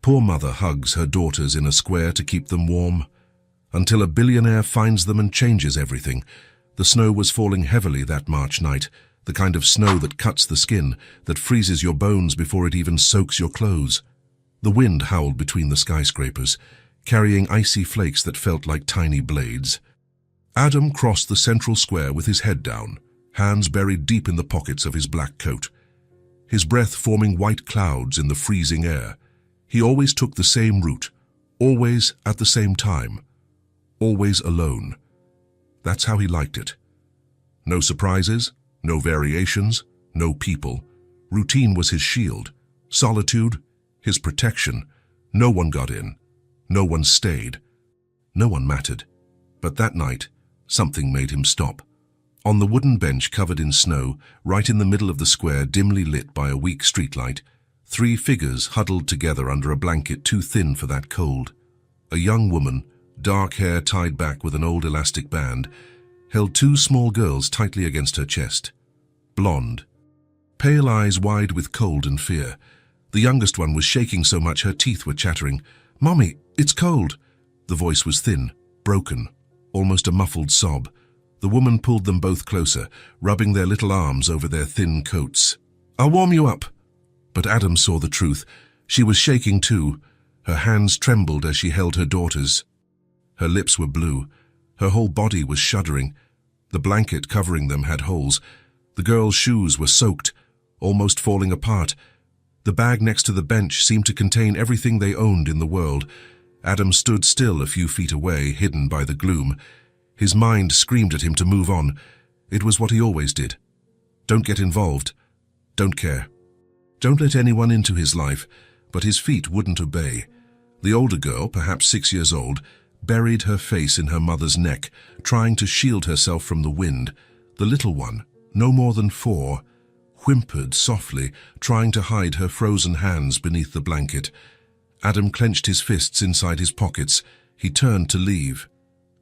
Poor mother hugs her daughters in a square to keep them warm, until a billionaire finds them and changes everything. The snow was falling heavily that March night, the kind of snow that cuts the skin, that freezes your bones before it even soaks your clothes. The wind howled between the skyscrapers, carrying icy flakes that felt like tiny blades. Adam crossed the central square with his head down, hands buried deep in the pockets of his black coat, his breath forming white clouds in the freezing air. He always took the same route, always at the same time, always alone. That's how he liked it. No surprises, no variations, no people. Routine was his shield, solitude, his protection. No one got in, no one stayed, no one mattered. But that night, something made him stop. On the wooden bench covered in snow, right in the middle of the square, dimly lit by a weak streetlight, 3 figures huddled together under a blanket too thin for that cold. A young woman, dark hair tied back with an old elastic band, held 2 small girls tightly against her chest. Blonde, pale eyes wide with cold and fear. The youngest one was shaking so much her teeth were chattering. "Mommy, it's cold." The voice was thin, broken, almost a muffled sob. The woman pulled them both closer, rubbing their little arms over their thin coats. "I'll warm you up." But Adam saw the truth. She was shaking too. Her hands trembled as she held her daughters. Her lips were blue. Her whole body was shuddering. The blanket covering them had holes. The girls' shoes were soaked, almost falling apart. The bag next to the bench seemed to contain everything they owned in the world. Adam stood still a few feet away, hidden by the gloom. His mind screamed at him to move on. It was what he always did. Don't get involved. Don't care. Don't let anyone into his life. But his feet wouldn't obey. The older girl, perhaps 6 years old, buried her face in her mother's neck, trying to shield herself from the wind. The little one, no more than 4, whimpered softly, trying to hide her frozen hands beneath the blanket. Adam clenched his fists inside his pockets. He turned to leave.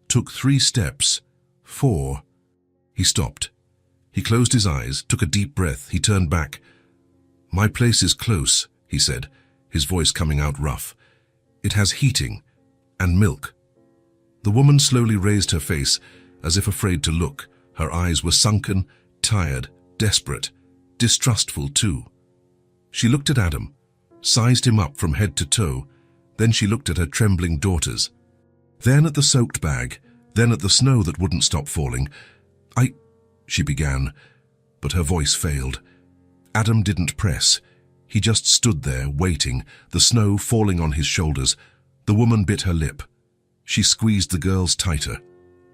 Took 3 steps. 4. He stopped. He closed his eyes, took a deep breath. He turned back. "My place is close," he said, his voice coming out rough. "It has heating and milk." The woman slowly raised her face, as if afraid to look. Her eyes were sunken, tired, desperate, distrustful too. She looked at Adam, sized him up from head to toe. Then she looked at her trembling daughters. Then at the soaked bag, then at the snow that wouldn't stop falling. She began, but her voice failed. Adam didn't press. He just stood there, waiting, the snow falling on his shoulders. The woman bit her lip. She squeezed the girls tighter,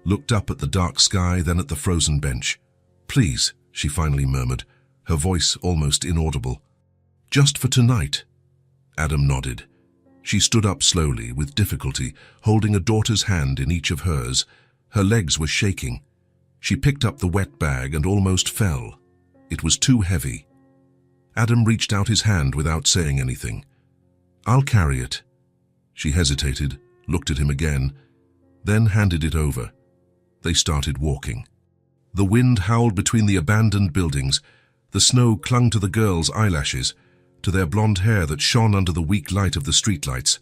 looked up at the dark sky, then at the frozen bench. "Please," she finally murmured, her voice almost inaudible. "Just for tonight." Adam nodded. She stood up slowly, with difficulty, holding a daughter's hand in each of hers. Her legs were shaking. She picked up the wet bag and almost fell. It was too heavy. Adam reached out his hand without saying anything. "I'll carry it." She hesitated, looked at him again, then handed it over. They started walking. The wind howled between the abandoned buildings. The snow clung to the girls' eyelashes, to their blonde hair that shone under the weak light of the streetlights.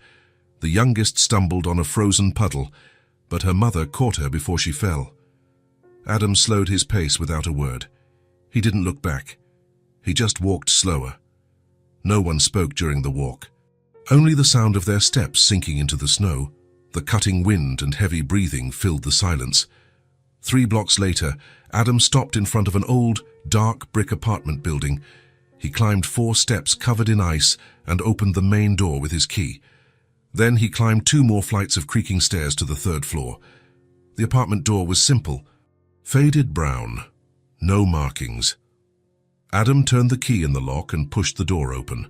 The youngest stumbled on a frozen puddle, but her mother caught her before she fell. Adam slowed his pace without a word. He didn't look back. He just walked slower. No one spoke during the walk. Only the sound of their steps sinking into the snow. The cutting wind and heavy breathing filled the silence. 3 blocks later, Adam stopped in front of an old, dark brick apartment building. He climbed 4 steps covered in ice and opened the main door with his key. Then he climbed 2 more flights of creaking stairs to the 3rd floor. The apartment door was simple, faded brown, no markings. Adam turned the key in the lock and pushed the door open.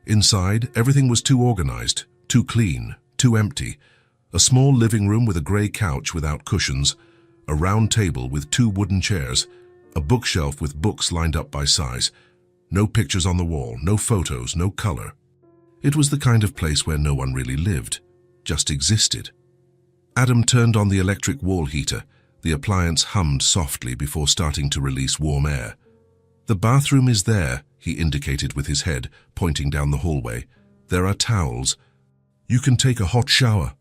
Inside, everything was too organized, too clean, too empty. A small living room with a grey couch without cushions, a round table with 2 wooden chairs, a bookshelf with books lined up by size. No pictures on the wall, no photos, no color. It was the kind of place where no one really lived, just existed. Adam turned on the electric wall heater. The appliance hummed softly before starting to release warm air. "The bathroom is there," he indicated with his head, pointing down the hallway. "There are towels. You can take a hot shower."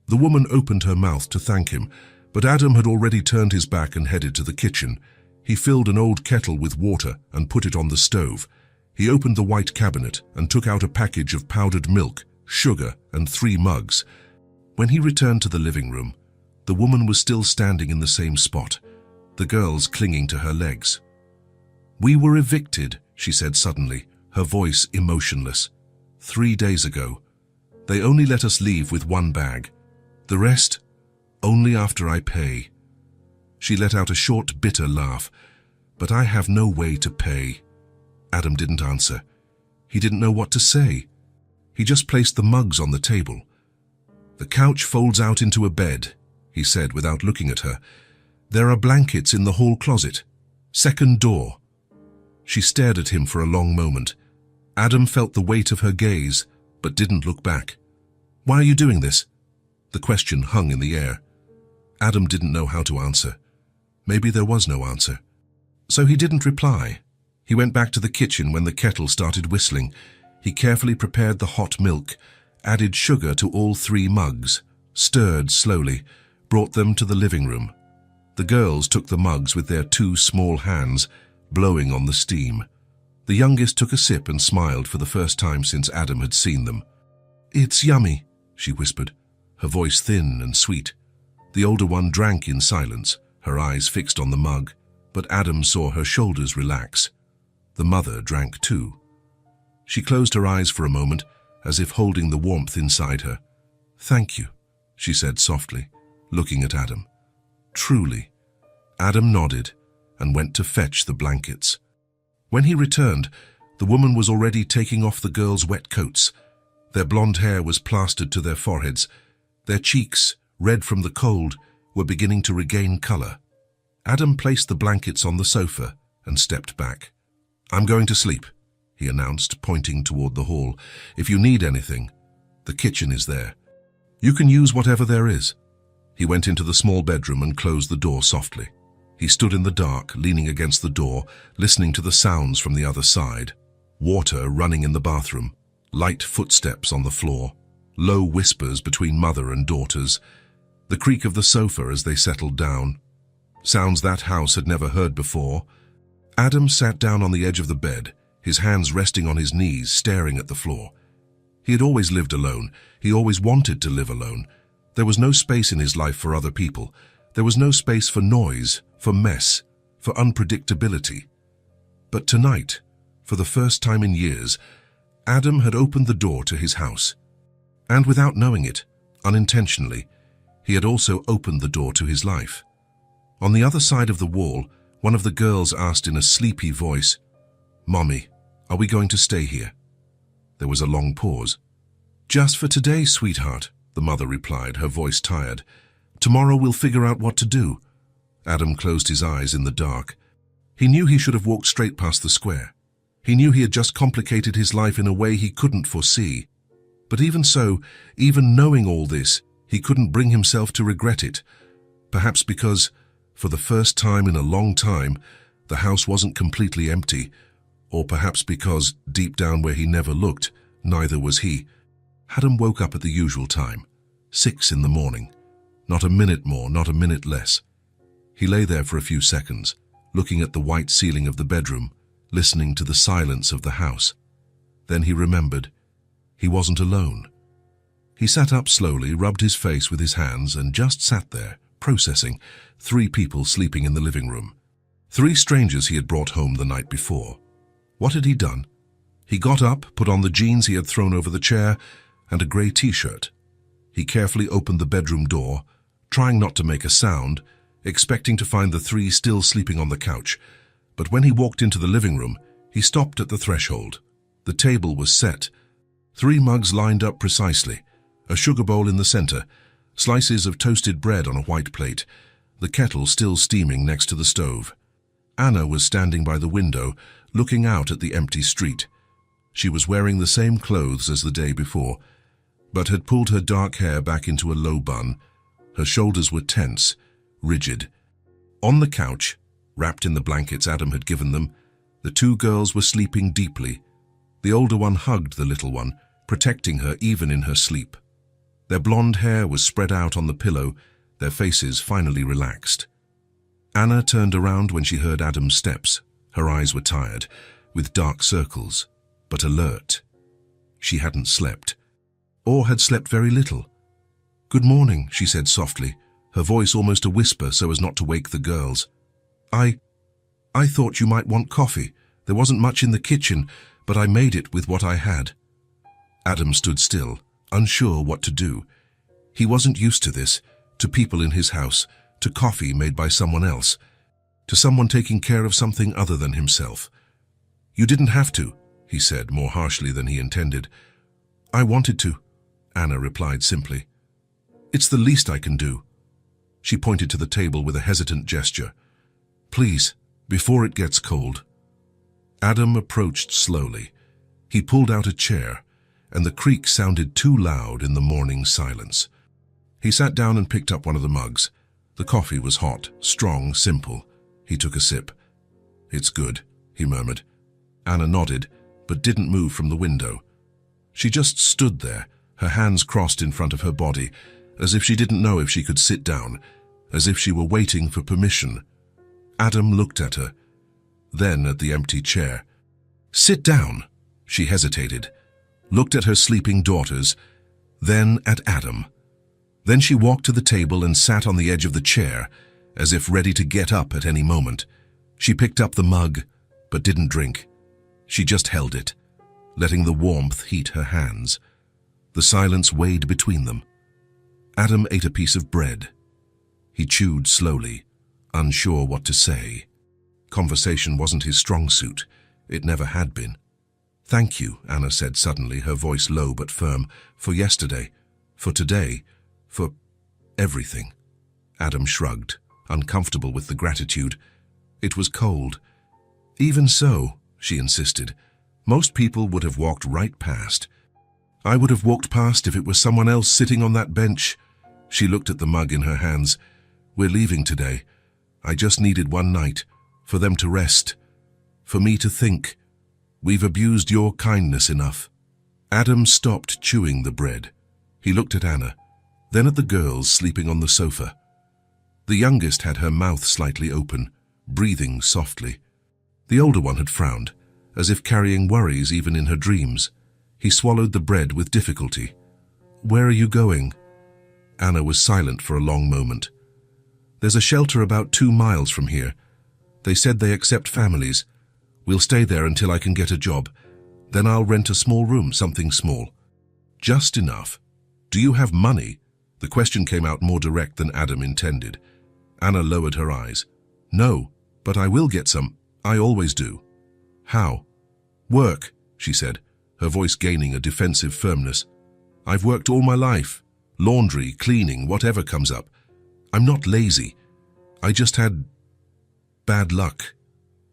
The woman opened her mouth to thank him, but Adam had already turned his back and headed to the kitchen. He filled an old kettle with water and put it on the stove. He opened the white cabinet and took out a package of powdered milk, sugar, and 3 mugs. When he returned to the living room, the woman was still standing in the same spot, the girls clinging to her legs. "We were evicted," she said suddenly, her voice emotionless. 3 days ago. They only let us leave with 1 bag. The rest, only after I pay." She let out a short, bitter laugh. "But I have no way to pay." Adam didn't answer. He didn't know what to say. He just placed the mugs on the table. "The couch folds out into a bed," he said without looking at her. "There are blankets in the hall closet. Second door." She stared at him for a long moment. Adam felt the weight of her gaze, but didn't look back. "Why are you doing this?" The question hung in the air. Adam didn't know how to answer. Maybe there was no answer. So he didn't reply. He went back to the kitchen when the kettle started whistling. He carefully prepared the hot milk, added sugar to all 3 mugs, stirred slowly, brought them to the living room. The girls took the mugs with their 2 small hands, blowing on the steam. The youngest took a sip and smiled for the first time since Adam had seen them. "It's yummy," she whispered, her voice thin and sweet. The older one drank in silence, her eyes fixed on the mug, but Adam saw her shoulders relax. The mother drank too. She closed her eyes for a moment, as if holding the warmth inside her. "Thank you," she said softly, looking at Adam. "Truly." Adam nodded and went to fetch the blankets. When he returned, the woman was already taking off the girls' wet coats. Their blonde hair was plastered to their foreheads. Their cheeks, red from the cold, were beginning to regain color. Adam placed the blankets on the sofa and stepped back. "I'm going to sleep," he announced, pointing toward the hall. "If you need anything, the kitchen is there. You can use whatever there is." He went into the small bedroom and closed the door softly. He stood in the dark, leaning against the door, listening to the sounds from the other side. Water running in the bathroom, light footsteps on the floor, low whispers between mother and daughters, the creak of the sofa as they settled down. Sounds that house had never heard before. Adam sat down on the edge of the bed, his hands resting on his knees, staring at the floor. He had always lived alone. He always wanted to live alone. There was no space in his life for other people. There was no space for noise, for mess, for unpredictability. But tonight, for the first time in years, Adam had opened the door to his house. And without knowing it, unintentionally, he had also opened the door to his life. On the other side of the wall, one of the girls asked in a sleepy voice, "Mommy, are we going to stay here?" There was a long pause. "Just for today, sweetheart," the mother replied, her voice tired. "Tomorrow we'll figure out what to do." Adam closed his eyes in the dark. He knew he should have walked straight past the square. He knew he had just complicated his life in a way he couldn't foresee. But even so, even knowing all this, he couldn't bring himself to regret it. Perhaps because, for the first time in a long time, the house wasn't completely empty, or perhaps because, deep down where he never looked, neither was he. Adam woke up at the usual time, 6 in the morning. Not a minute more, not a minute less. He lay there for a few seconds, looking at the white ceiling of the bedroom, listening to the silence of the house. Then he remembered. He wasn't alone. He sat up slowly, rubbed his face with his hands, and just sat there, processing. 3 people sleeping in the living room. 3 strangers he had brought home the night before. What had he done? He got up, put on the jeans he had thrown over the chair, and a grey t-shirt. He carefully opened the bedroom door, trying not to make a sound, expecting to find the 3 still sleeping on the couch. But when he walked into the living room, he stopped at the threshold. The table was set. 3 mugs lined up precisely, a sugar bowl in the center, slices of toasted bread on a white plate, the kettle still steaming next to the stove. Anna was standing by the window, looking out at the empty street. She was wearing the same clothes as the day before, but had pulled her dark hair back into a low bun. Her shoulders were tense, rigid. On the couch, wrapped in the blankets Adam had given them, the 2 girls were sleeping deeply. The older one hugged the little one, protecting her even in her sleep. Their blonde hair was spread out on the pillow, their faces finally relaxed. Anna turned around when she heard Adam's steps. Her eyes were tired, with dark circles, but alert. She hadn't slept, or had slept very little. "Good morning," she said softly, her voice almost a whisper so as not to wake the girls. I thought you might want coffee. There wasn't much in the kitchen, but I made it with what I had." Adam stood still, unsure what to do. He wasn't used to this, to people in his house, to coffee made by someone else, to someone taking care of something other than himself. "You didn't have to," he said, more harshly than he intended. "I wanted to," Anna replied simply. "It's the least I can do." She pointed to the table with a hesitant gesture. "Please, before it gets cold." Adam approached slowly. He pulled out a chair, and the creak sounded too loud in the morning silence. He sat down and picked up one of the mugs. The coffee was hot, strong, simple. He took a sip. "It's good," he murmured. Anna nodded, but didn't move from the window. She just stood there, her hands crossed in front of her body, as if she didn't know if she could sit down, as if she were waiting for permission. Adam looked at her, then at the empty chair. "Sit down," she hesitated, looked at her sleeping daughters, then at Adam. Then she walked to the table and sat on the edge of the chair, as if ready to get up at any moment. She picked up the mug, but didn't drink. She just held it, letting the warmth heat her hands. The silence weighed between them. Adam ate a piece of bread. He chewed slowly, unsure what to say. Conversation wasn't his strong suit. It never had been. "Thank you," Anna said suddenly, her voice low but firm, "for yesterday, for today, for everything." Adam shrugged, uncomfortable with the gratitude. It was cold. "Even so," she insisted, "most people would have walked right past. I would have walked past if it was someone else sitting on that bench." She looked at the mug in her hands. "We're leaving today. I just needed one night, for them to rest, for me to think. We've abused your kindness enough." Adam stopped chewing the bread. He looked at Anna, then at the girls sleeping on the sofa. The youngest had her mouth slightly open, breathing softly. The older one had frowned, as if carrying worries even in her dreams. He swallowed the bread with difficulty. "Where are you going?" Anna was silent for a long moment. "There's a shelter about 2 miles from here. They said they accept families. We'll stay there until I can get a job. Then I'll rent a small room, something small. Just enough. Do you have money?" The question came out more direct than Adam intended. Anna lowered her eyes. "No, but I will get some. I always do." "How?" "Work," she said, her voice gaining a defensive firmness. "I've worked all my life. Laundry, cleaning, whatever comes up. I'm not lazy. I just had bad luck."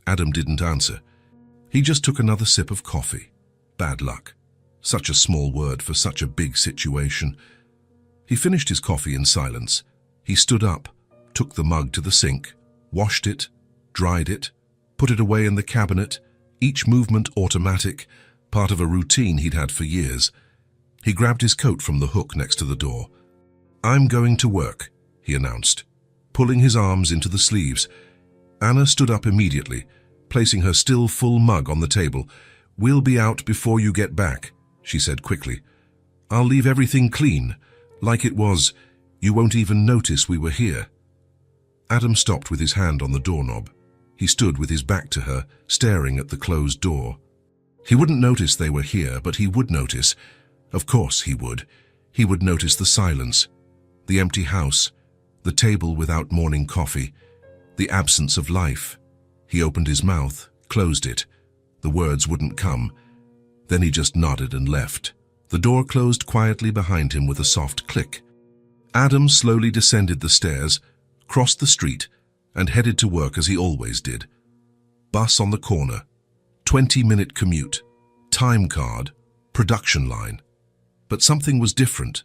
Adam didn't answer. He just took another sip of coffee. Bad luck. Such a small word for such a big situation. He finished his coffee in silence. He stood up, took the mug to the sink, washed it, dried it, put it away in the cabinet, each movement automatic, part of a routine he'd had for years. He grabbed his coat from the hook next to the door. "I'm going to work," he announced, pulling his arms into the sleeves. Anna stood up immediately, placing her still full mug on the table. "We'll be out before you get back," she said quickly. "I'll leave everything clean, like it was. You won't even notice we were here." Adam stopped with his hand on the doorknob. He stood with his back to her, staring at the closed door. He wouldn't notice they were here, but he would notice. Of course he would. He would notice the silence, the empty house, the table without morning coffee, the absence of life. He opened his mouth, closed it. The words wouldn't come. Then he just nodded and left. The door closed quietly behind him with a soft click. Adam slowly descended the stairs, crossed the street, and headed to work as he always did. Bus on the corner, 20-minute commute, time card, production line. But something was different.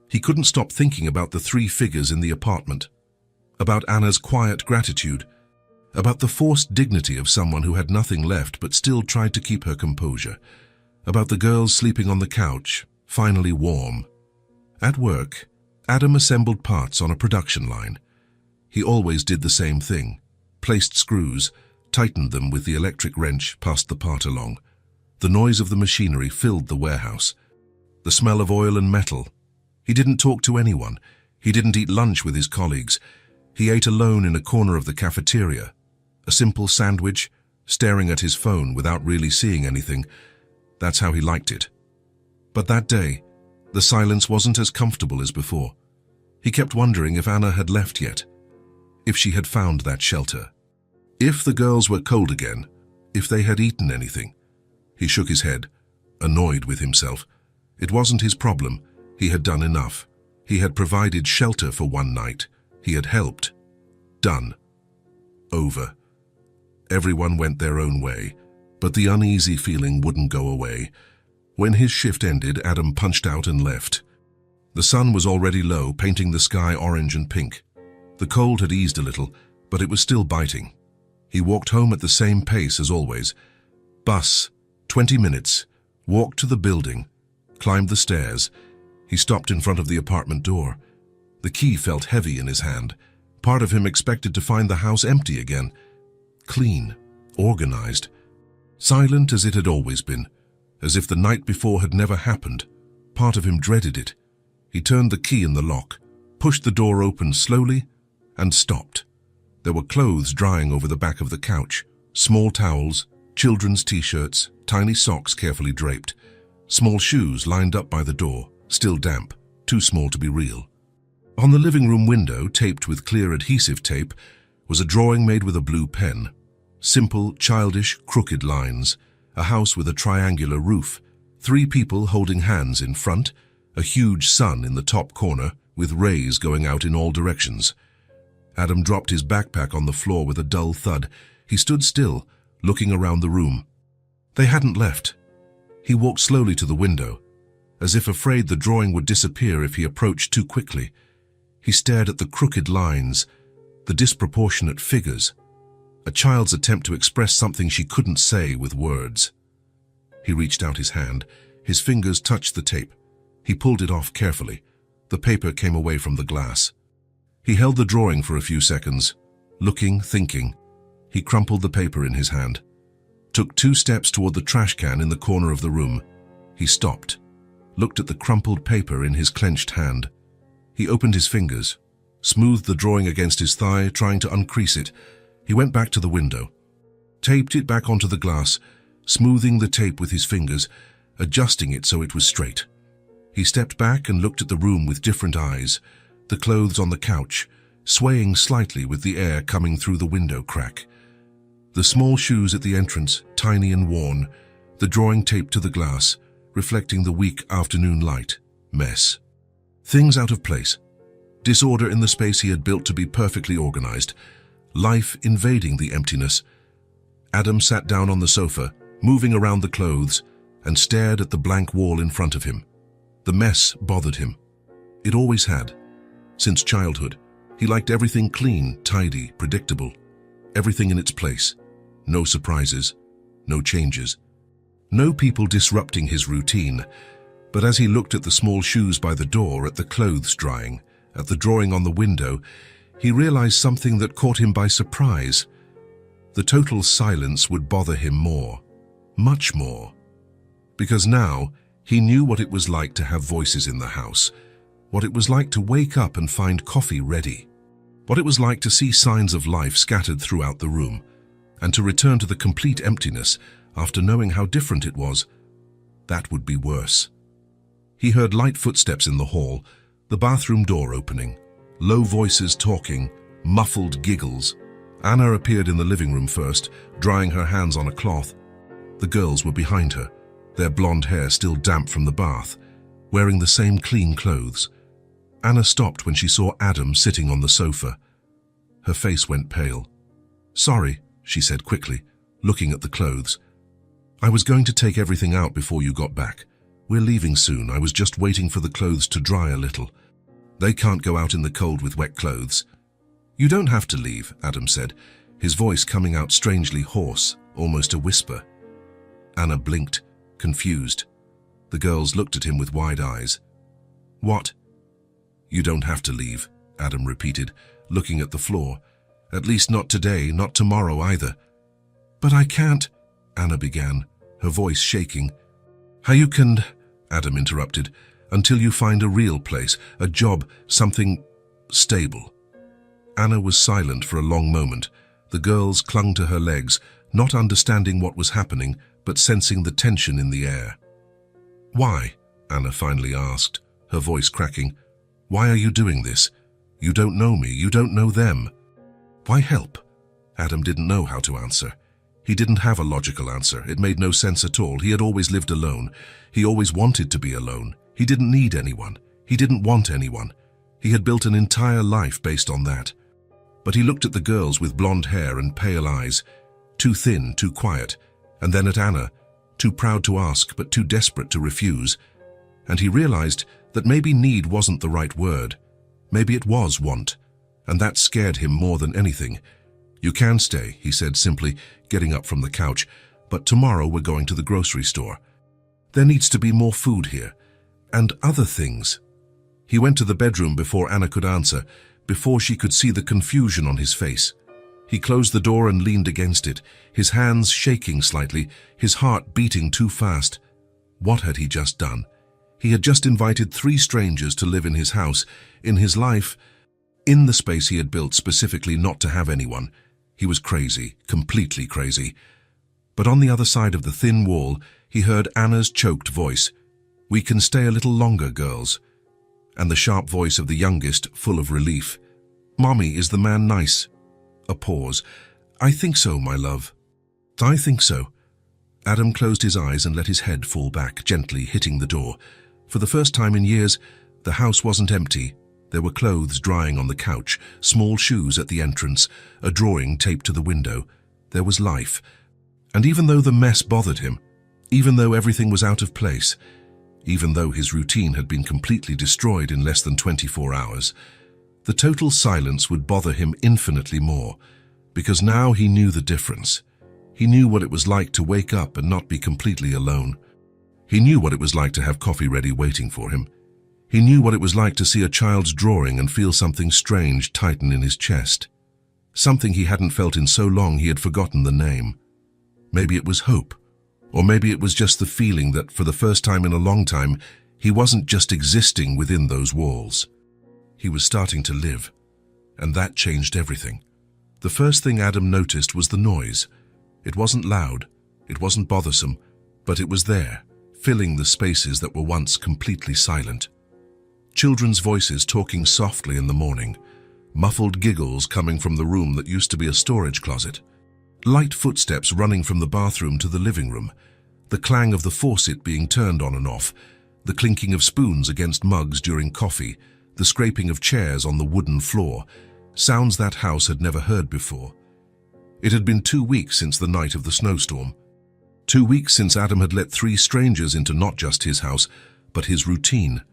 He couldn't stop thinking about the 3 figures in the apartment, about Anna's quiet gratitude, about the forced dignity of someone who had nothing left but still tried to keep her composure, about the girls sleeping on the couch, finally warm. At work, Adam assembled parts on a production line. He always did the same thing: placed screws, tightened them with the electric wrench, passed the part along. The noise of the machinery filled the warehouse. The smell of oil and metal. He didn't talk to anyone. He didn't eat lunch with his colleagues. He ate alone in a corner of the cafeteria. A simple sandwich, staring at his phone without really seeing anything. That's how he liked it. But that day, the silence wasn't as comfortable as before. He kept wondering if Anna had left yet, if she had found that shelter, if the girls were cold again, if they had eaten anything. He shook his head, annoyed with himself. It wasn't his problem. He had done enough. He had provided shelter for one night. He had helped. Done. Over. Everyone went their own way, but the uneasy feeling wouldn't go away. When his shift ended, Adam punched out and left. The sun was already low, painting the sky orange and pink. The cold had eased a little, but it was still biting. He walked home at the same pace as always. Bus, 20 minutes, walked to the building, climbed the stairs. He stopped in front of the apartment door. The key felt heavy in his hand. Part of him expected to find the house empty again. Clean, organized, silent as it had always been, as if the night before had never happened. Part of him dreaded it. He turned the key in the lock, pushed the door open slowly, and stopped. There were clothes drying over the back of the couch, small towels, children's t-shirts, tiny socks carefully draped, small shoes lined up by the door, still damp, too small to be real. On the living room window, taped with clear adhesive tape, was a drawing made with a blue pen. Simple, childish, crooked lines, a house with a triangular roof, 3 people holding hands in front, a huge sun in the top corner with rays going out in all directions. Adam dropped his backpack on the floor with a dull thud. He stood still, looking around the room. They hadn't left. He walked slowly to the window, as if afraid the drawing would disappear if he approached too quickly. He stared at the crooked lines, the disproportionate figures, a child's attempt to express something she couldn't say with words. He reached out his hand. His fingers touched the tape. He pulled it off carefully. The paper came away from the glass. He held the drawing for a few seconds, looking, thinking. He crumpled the paper in his hand, took 2 steps toward the trash can in the corner of the room. He stopped, looked at the crumpled paper in his clenched hand. He opened his fingers, smoothed the drawing against his thigh, trying to uncrease it. He went back to the window, taped it back onto the glass, smoothing the tape with his fingers, adjusting it so it was straight. He stepped back and looked at the room with different eyes, the clothes on the couch, swaying slightly with the air coming through the window crack. The small shoes at the entrance, tiny and worn, the drawing taped to the glass, reflecting the weak afternoon light. Mess. Things out of place. Disorder in the space he had built to be perfectly organized. Life invading the emptiness. Adam sat down on the sofa, moving around the clothes, and stared at the blank wall in front of him. The mess bothered him. It always had. Since childhood, he liked everything clean, tidy, predictable. Everything in its place. No surprises, no changes. No people disrupting his routine. But as he looked at the small shoes by the door, at the clothes drying, at the drawing on the window, he realized something that caught him by surprise. The total silence would bother him more, much more. Because now, he knew what it was like to have voices in the house, what it was like to wake up and find coffee ready, what it was like to see signs of life scattered throughout the room, and to return to the complete emptiness after knowing how different it was. That would be worse. He heard light footsteps in the hall, the bathroom door opening, low voices talking, muffled giggles. Anna appeared in the living room first, drying her hands on a cloth. The girls were behind her, their blonde hair still damp from the bath, wearing the same clean clothes. Anna stopped when she saw Adam sitting on the sofa. Her face went pale. "Sorry," she said quickly, looking at the clothes. "I was going to take everything out before you got back. We're leaving soon. I was just waiting for the clothes to dry a little. They can't go out in the cold with wet clothes." "You don't have to leave," Adam said, his voice coming out strangely hoarse, almost a whisper. Anna blinked, confused. The girls looked at him with wide eyes. "What?" You don't have to leave, Adam repeated, looking at the floor. At least not today, not tomorrow either. But I can't, Anna began, her voice shaking. How you can, Adam interrupted, until you find a real place, a job, something stable. Anna was silent for a long moment. The girls clung to her legs, not understanding what was happening, but sensing the tension in the air. Why? Anna finally asked, her voice cracking. Why are you doing this? You don't know me, you don't know them. Why help? Adam didn't know how to answer. He didn't have a logical answer. It made no sense at all. He had always lived alone. He always wanted to be alone. He didn't need anyone. He didn't want anyone. He had built an entire life based on that. But he looked at the girls with blonde hair and pale eyes, too thin, too quiet, and then at Anna, too proud to ask but too desperate to refuse. And he realized that maybe need wasn't the right word. Maybe it was want, and that scared him more than anything. You can stay, he said simply, getting up from the couch, but tomorrow we're going to the grocery store. There needs to be more food here, and other things. He went to the bedroom before Anna could answer, before she could see the confusion on his face. He closed the door and leaned against it, his hands shaking slightly, his heart beating too fast. What had he just done? He had just invited 3 strangers to live in his house, in his life, in the space he had built specifically not to have anyone. He was crazy, completely crazy. But on the other side of the thin wall, he heard Anna's choked voice. We can stay a little longer, girls. And the sharp voice of the youngest, full of relief. Mommy, is the man nice? A pause. I think so, my love. I think so. Adam closed his eyes and let his head fall back, gently hitting the door. For the first time in years, the house wasn't empty. There were clothes drying on the couch, small shoes at the entrance, a drawing taped to the window. There was life. And even though the mess bothered him, even though everything was out of place, even though his routine had been completely destroyed in less than 24 hours, the total silence would bother him infinitely more, because now he knew the difference. He knew what it was like to wake up and not be completely alone. He knew what it was like to have coffee ready waiting for him. He knew what it was like to see a child's drawing and feel something strange tighten in his chest. Something he hadn't felt in so long he had forgotten the name. Maybe it was hope, or maybe it was just the feeling that for the first time in a long time, he wasn't just existing within those walls. He was starting to live, and that changed everything. The first thing Adam noticed was the noise. It wasn't loud, it wasn't bothersome, but it was there, filling the spaces that were once completely silent. Children's voices talking softly in the morning, muffled giggles coming from the room that used to be a storage closet, light footsteps running from the bathroom to the living room, the clang of the faucet being turned on and off, the clinking of spoons against mugs during coffee, the scraping of chairs on the wooden floor, sounds that house had never heard before. It had been 2 weeks since the night of the snowstorm. 2 weeks since Adam had let 3 strangers into not just his house, but his routine,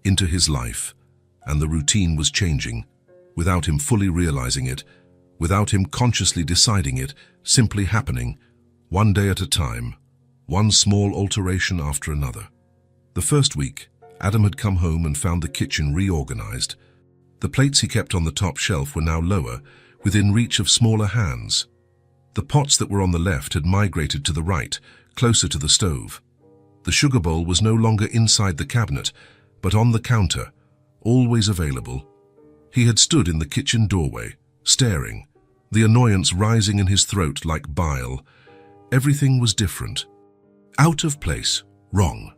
into his life. And the routine was changing, without him fully realizing it, without him consciously deciding it, simply happening, one day at a time, one small alteration after another. The first week, Adam had come home and found the kitchen reorganized. The plates he kept on the top shelf were now lower, within reach of smaller hands. The pots that were on the left had migrated to the right, closer to the stove. The sugar bowl was no longer inside the cabinet, but on the counter, always available. He had stood in the kitchen doorway, staring, the annoyance rising in his throat like bile. Everything was different. Out of place, wrong.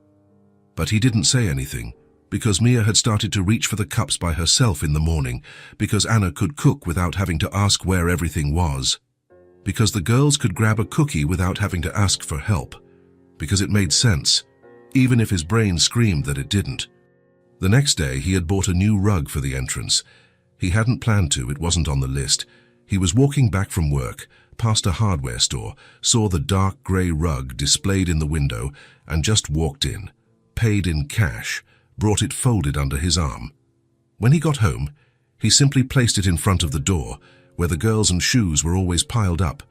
But he didn't say anything, because Mia had started to reach for the cups by herself in the morning, because Anna could cook without having to ask where everything was, because the girls could grab a cookie without having to ask for help, because it made sense, even if his brain screamed that it didn't. The next day, he had bought a new rug for the entrance. He hadn't planned to, it wasn't on the list. He was walking back from work, past a hardware store, saw the dark grey rug displayed in the window, and just walked in, paid in cash, brought it folded under his arm. When he got home, he simply placed it in front of the door, where the girls and shoes were always piled up.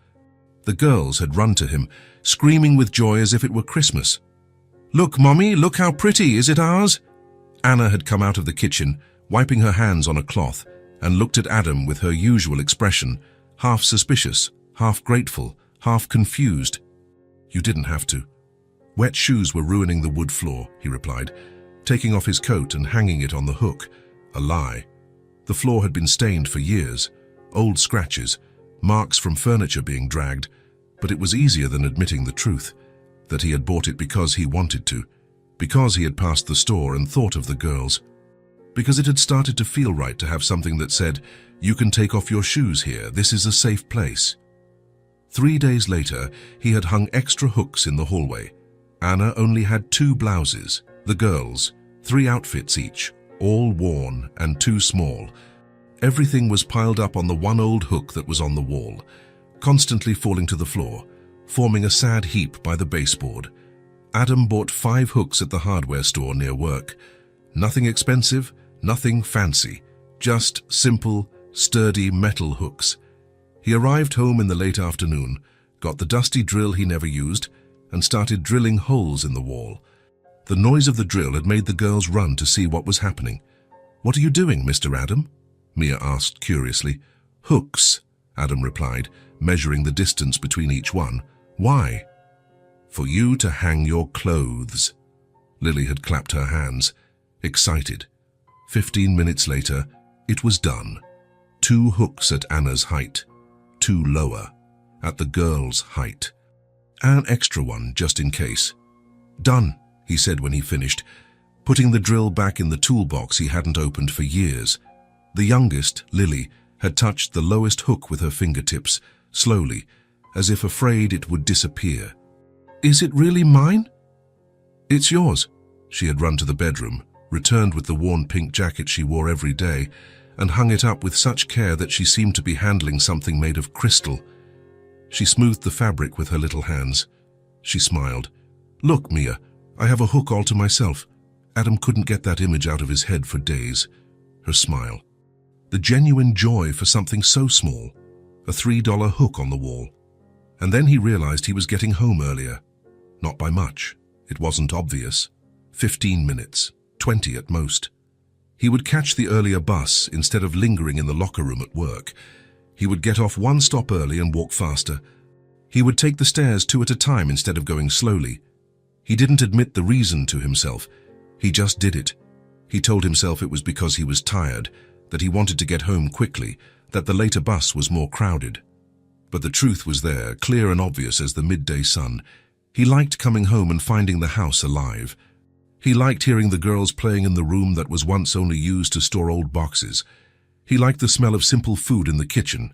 The girls had run to him, screaming with joy as if it were Christmas. "Look, Mommy, look how pretty, is it ours?" Anna had come out of the kitchen, wiping her hands on a cloth, and looked at Adam with her usual expression, half suspicious, half grateful, half confused. "You didn't have to." "Wet shoes were ruining the wood floor," he replied, taking off his coat and hanging it on the hook. A lie. The floor had been stained for years, old scratches, marks from furniture being dragged, but it was easier than admitting the truth, that he had bought it because he wanted to, because he had passed the store and thought of the girls, because it had started to feel right to have something that said, "You can take off your shoes here, this is a safe place." 3 days later, he had hung extra hooks in the hallway. Anna only had 2 blouses, the girls, 3 outfits each, all worn and too small. Everything was piled up on the one old hook that was on the wall, constantly falling to the floor, forming a sad heap by the baseboard. Adam bought 5 hooks at the hardware store near work. Nothing expensive, nothing fancy, just simple, sturdy metal hooks. He arrived home in the late afternoon, got the dusty drill he never used, and started drilling holes in the wall. The noise of the drill had made the girls run to see what was happening. "What are you doing, Mr. Adam?" Mia asked curiously. "Hooks," Adam replied, measuring the distance between each one. "Why?" "For you to hang your clothes." Lily had clapped her hands, excited. 15 minutes later, it was done. 2 hooks at Anna's height, 2 lower, at the girl's height. An extra one, just in case. "Done," he said when he finished, putting the drill back in the toolbox he hadn't opened for years. The youngest, Lily, had touched the lowest hook with her fingertips, slowly, as if afraid it would disappear. "Is it really mine?" "It's yours." She had run to the bedroom, returned with the worn pink jacket she wore every day, and hung it up with such care that she seemed to be handling something made of crystal. She smoothed the fabric with her little hands. She smiled. "Look, Mia, I have a hook all to myself." Adam couldn't get that image out of his head for days. Her smile. The genuine joy for something so small. A $3 hook on the wall. And then he realized he was getting home earlier. Not by much. It wasn't obvious. 15 minutes, 20 at most. He would catch the earlier bus instead of lingering in the locker room at work. He would get off 1 stop early and walk faster. He would take the stairs 2 at a time instead of going slowly. He didn't admit the reason to himself. He just did it. He told himself it was because he was tired, that he wanted to get home quickly, that the later bus was more crowded. But the truth was there, clear and obvious as the midday sun. He liked coming home and finding the house alive. He liked hearing the girls playing in the room that was once only used to store old boxes. He liked the smell of simple food in the kitchen.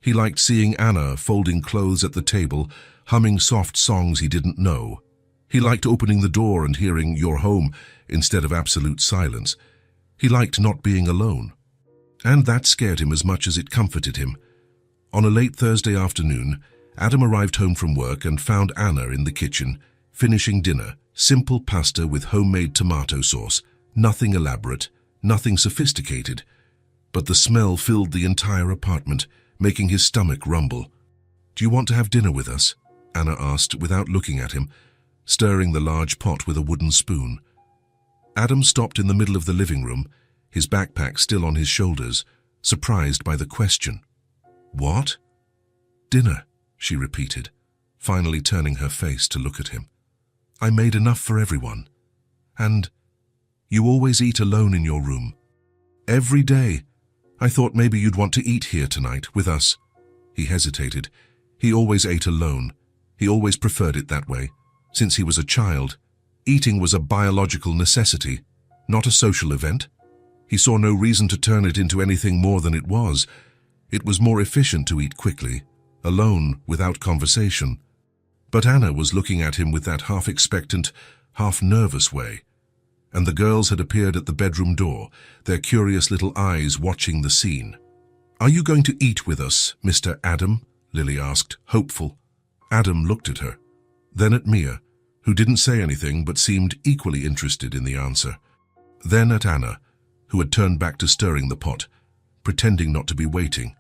He liked seeing Anna folding clothes at the table, humming soft songs he didn't know. He liked opening the door and hearing "You're home" instead of absolute silence. He liked not being alone. And that scared him as much as it comforted him. On a late Thursday afternoon, Adam arrived home from work and found Anna in the kitchen, finishing dinner, simple pasta with homemade tomato sauce, nothing elaborate, nothing sophisticated. But the smell filled the entire apartment, making his stomach rumble. "Do you want to have dinner with us?" Anna asked without looking at him, stirring the large pot with a wooden spoon. Adam stopped in the middle of the living room, his backpack still on his shoulders, surprised by the question. "What?" "Dinner," she repeated, finally turning her face to look at him. "I made enough for everyone. And you always eat alone in your room." "Every day. I thought maybe you'd want to eat here tonight, with us." He hesitated. He always ate alone. He always preferred it that way. Since he was a child, eating was a biological necessity, not a social event. He saw no reason to turn it into anything more than it was. It was more efficient to eat quickly, alone, without conversation. But Anna was looking at him with that half-expectant, half-nervous way. And the girls had appeared at the bedroom door, their curious little eyes watching the scene. "Are you going to eat with us, Mr. Adam?" Lily asked, hopeful. Adam looked at her, then at Mia, who didn't say anything but seemed equally interested in the answer. Then at Anna, who had turned back to stirring the pot, pretending not to be waiting.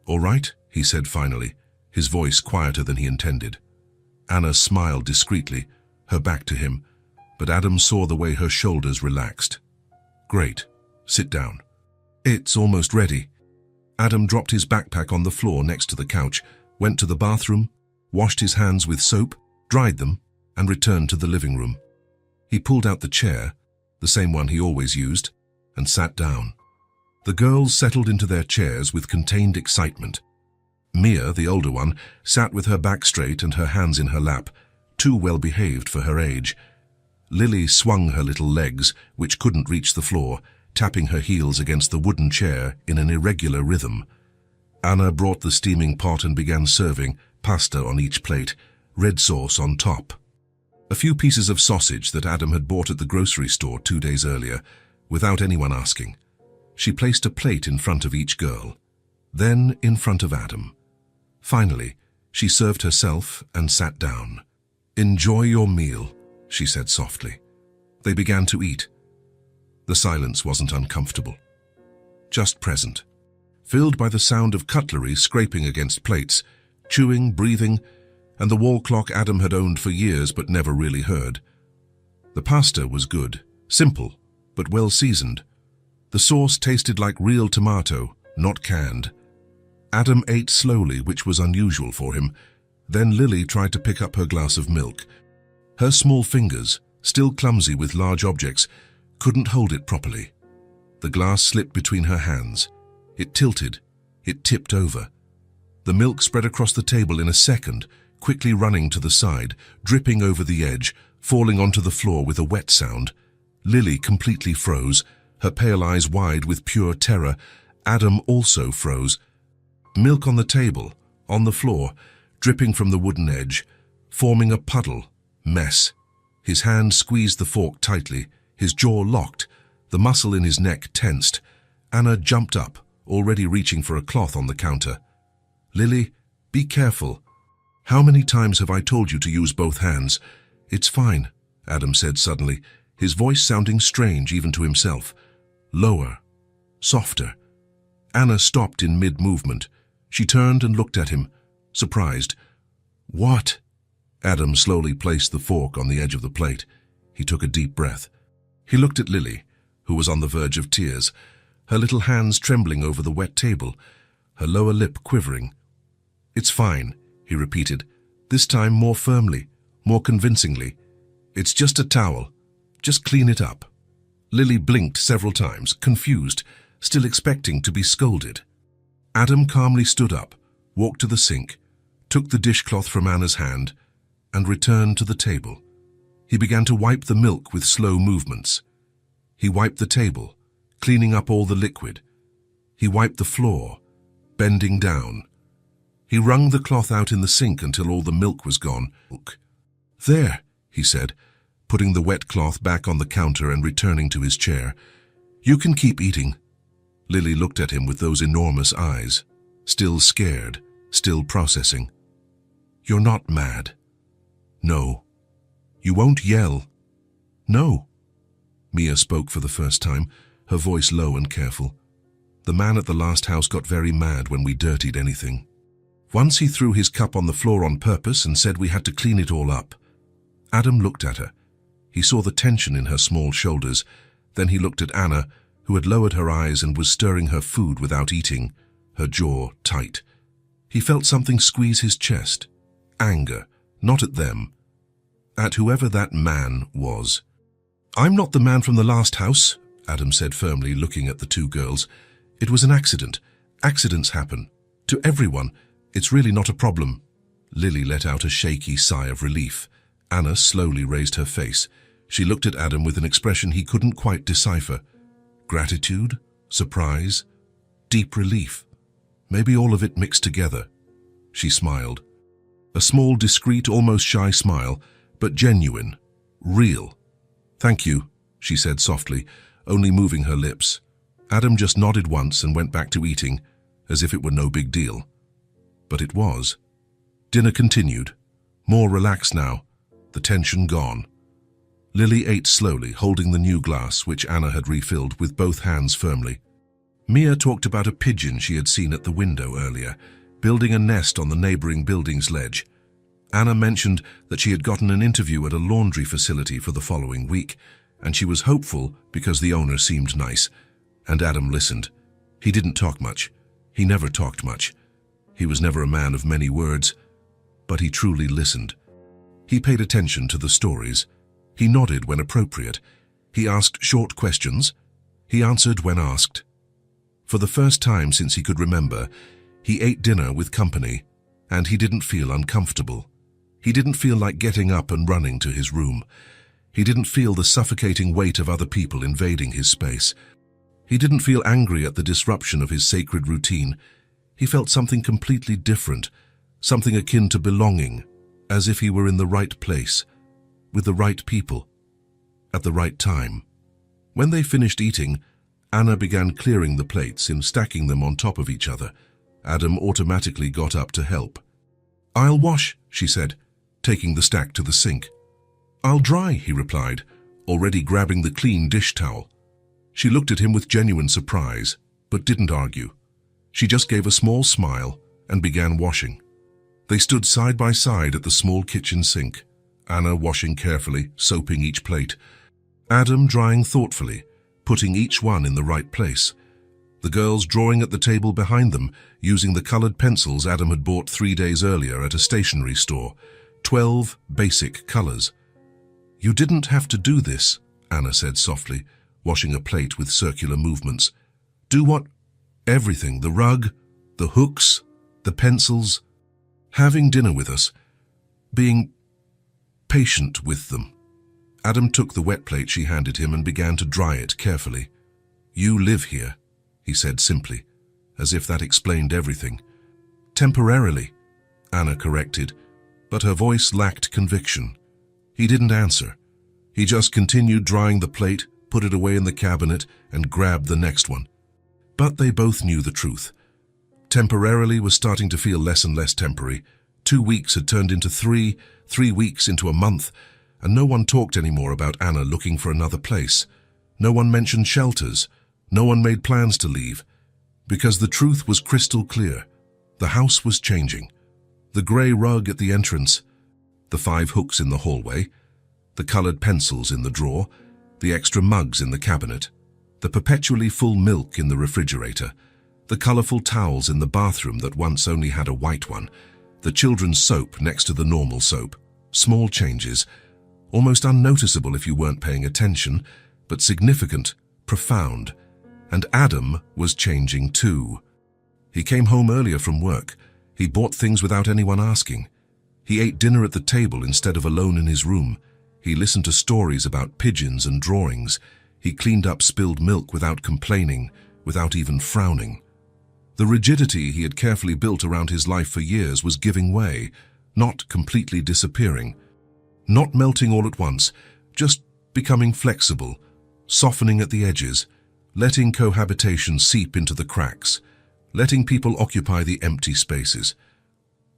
"All right," he said finally, his voice quieter than he intended. Anna smiled discreetly, her back to him, but Adam saw the way her shoulders relaxed. Great. Sit down. It's almost ready. Adam dropped his backpack on the floor next to the couch, went to the bathroom, washed his hands with soap, dried them, and returned to the living room. He pulled out the chair, the same one he always used, and sat down. The girls settled into their chairs with contained excitement. Mia, the older one, sat with her back straight and her hands in her lap, too well behaved for her age. Lily swung her little legs, which couldn't reach the floor, tapping her heels against the wooden chair in an irregular rhythm. Anna brought the steaming pot and began serving, pasta on each plate, red sauce on top. A few pieces of sausage that Adam had bought at the grocery store 2 days earlier, without anyone asking. She placed a plate in front of each girl, then in front of Adam. Finally, she served herself and sat down. "Enjoy your meal," she said softly. They began to eat. The silence wasn't uncomfortable, just present, filled by the sound of cutlery scraping against plates, chewing, breathing, and the wall clock Adam had owned for years but never really heard. The pasta was good, simple, but well seasoned. The sauce tasted like real tomato, not canned. Adam ate slowly, which was unusual for him. Then Lily tried to pick up her glass of milk. Her small fingers, still clumsy with large objects, couldn't hold it properly. The glass slipped between her hands. It tilted. It tipped over. The milk spread across the table in a second, quickly running to the side, dripping over the edge, falling onto the floor with a wet sound. Lily completely froze, her pale eyes wide with pure terror. Adam also froze. Milk on the table, on the floor, dripping from the wooden edge, forming a puddle, mess. His hand squeezed the fork tightly, his jaw locked, the muscle in his neck tensed. Anna jumped up, already reaching for a cloth on the counter. "Lily, be careful. How many times have I told you to use both hands?" "It's fine," Adam said suddenly, his voice sounding strange even to himself. Lower, softer. Anna stopped in mid-movement. She turned and looked at him, surprised. "What?" Adam slowly placed the fork on the edge of the plate. He took a deep breath. He looked at Lily, who was on the verge of tears, her little hands trembling over the wet table, her lower lip quivering. "It's fine," he repeated, this time more firmly, more convincingly. "It's just a towel. Just clean it up." Lily blinked several times, confused, still expecting to be scolded. Adam calmly stood up, walked to the sink, took the dishcloth from Anna's hand, and returned to the table. He began to wipe the milk with slow movements. He wiped the table, cleaning up all the liquid. He wiped the floor, bending down. He wrung the cloth out in the sink until all the milk was gone. "There," he said, putting the wet cloth back on the counter and returning to his chair. "You can keep eating." Lily looked at him with those enormous eyes, still scared, still processing. "You're not mad?" "No." "You won't yell?" "No." Mia spoke for the first time, her voice low and careful. "The man at the last house got very mad when we dirtied anything. Once he threw his cup on the floor on purpose and said we had to clean it all up." Adam looked at her. He saw the tension in her small shoulders. Then he looked at Anna, who had lowered her eyes and was stirring her food without eating, her jaw tight. He felt something squeeze his chest. Anger, not at them, at whoever that man was. "I'm not the man from the last house," Adam said firmly, looking at the two girls. "It was an accident. Accidents happen. To everyone. It's really not a problem." Lily let out a shaky sigh of relief. Anna slowly raised her face. She looked at Adam with an expression he couldn't quite decipher. Gratitude? Surprise? Deep relief? Maybe all of it mixed together. She smiled. A small, discreet, almost shy smile, but genuine, real. "Thank you," she said softly, only moving her lips. Adam just nodded once and went back to eating, as if it were no big deal. But it was. Dinner continued, more relaxed now, the tension gone. Lily ate slowly, holding the new glass, which Anna had refilled, with both hands firmly. Mia talked about a pigeon she had seen at the window earlier, building a nest on the neighboring building's ledge. Anna mentioned that she had gotten an interview at a laundry facility for the following week. and she was hopeful because the owner seemed nice, and Adam listened. He didn't talk much. He never talked much. He was never a man of many words, but he truly listened. He paid attention to the stories. He nodded when appropriate. He asked short questions. He answered when asked. For the first time since he could remember, he ate dinner with company, and he didn't feel uncomfortable. He didn't feel like getting up and running to his room. He didn't feel the suffocating weight of other people invading his space. He didn't feel angry at the disruption of his sacred routine. He felt something completely different, something akin to belonging, as if he were in the right place, with the right people, at the right time. When they finished eating, Anna began clearing the plates and stacking them on top of each other. Adam automatically got up to help. "I'll wash," she said, taking the stack to the sink. "I'll dry," he replied, already grabbing the clean dish towel. She looked at him with genuine surprise, but didn't argue. She just gave a small smile and began washing. They stood side by side at the small kitchen sink, Anna washing carefully, soaping each plate, Adam drying thoughtfully, putting each one in the right place. The girls drawing at the table behind them, using the colored pencils Adam had bought 3 days earlier at a stationery store. 12 basic colors. "You didn't have to do this," Anna said softly, washing a plate with circular movements. "Do what?" "Everything. The rug, the hooks, the pencils. Having dinner with us. Being patient with them." Adam took the wet plate she handed him and began to dry it carefully. "You live here," he said simply, as if that explained everything. "Temporarily," Anna corrected, but her voice lacked conviction. He didn't answer. He just continued drying the plate, put it away in the cabinet, and grabbed the next one. But they both knew the truth. Temporarily was starting to feel less and less temporary. 2 weeks had turned into 3, 3 weeks into a month, and no one talked anymore about Anna looking for another place. No one mentioned shelters. No one made plans to leave. Because the truth was crystal clear. The house was changing. The grey rug at the entrance, the 5 hooks in the hallway, the colored pencils in the drawer, the extra mugs in the cabinet, the perpetually full milk in the refrigerator, the colorful towels in the bathroom that once only had a white one, the children's soap next to the normal soap. Small changes, almost unnoticeable if you weren't paying attention, but significant, profound. And Adam was changing too. He came home earlier from work. He bought things without anyone asking. He ate dinner at the table instead of alone in his room. He listened to stories about pigeons and drawings. He cleaned up spilled milk without complaining, without even frowning. The rigidity he had carefully built around his life for years was giving way, not completely disappearing. Not melting all at once, just becoming flexible, softening at the edges, letting cohabitation seep into the cracks, letting people occupy the empty spaces.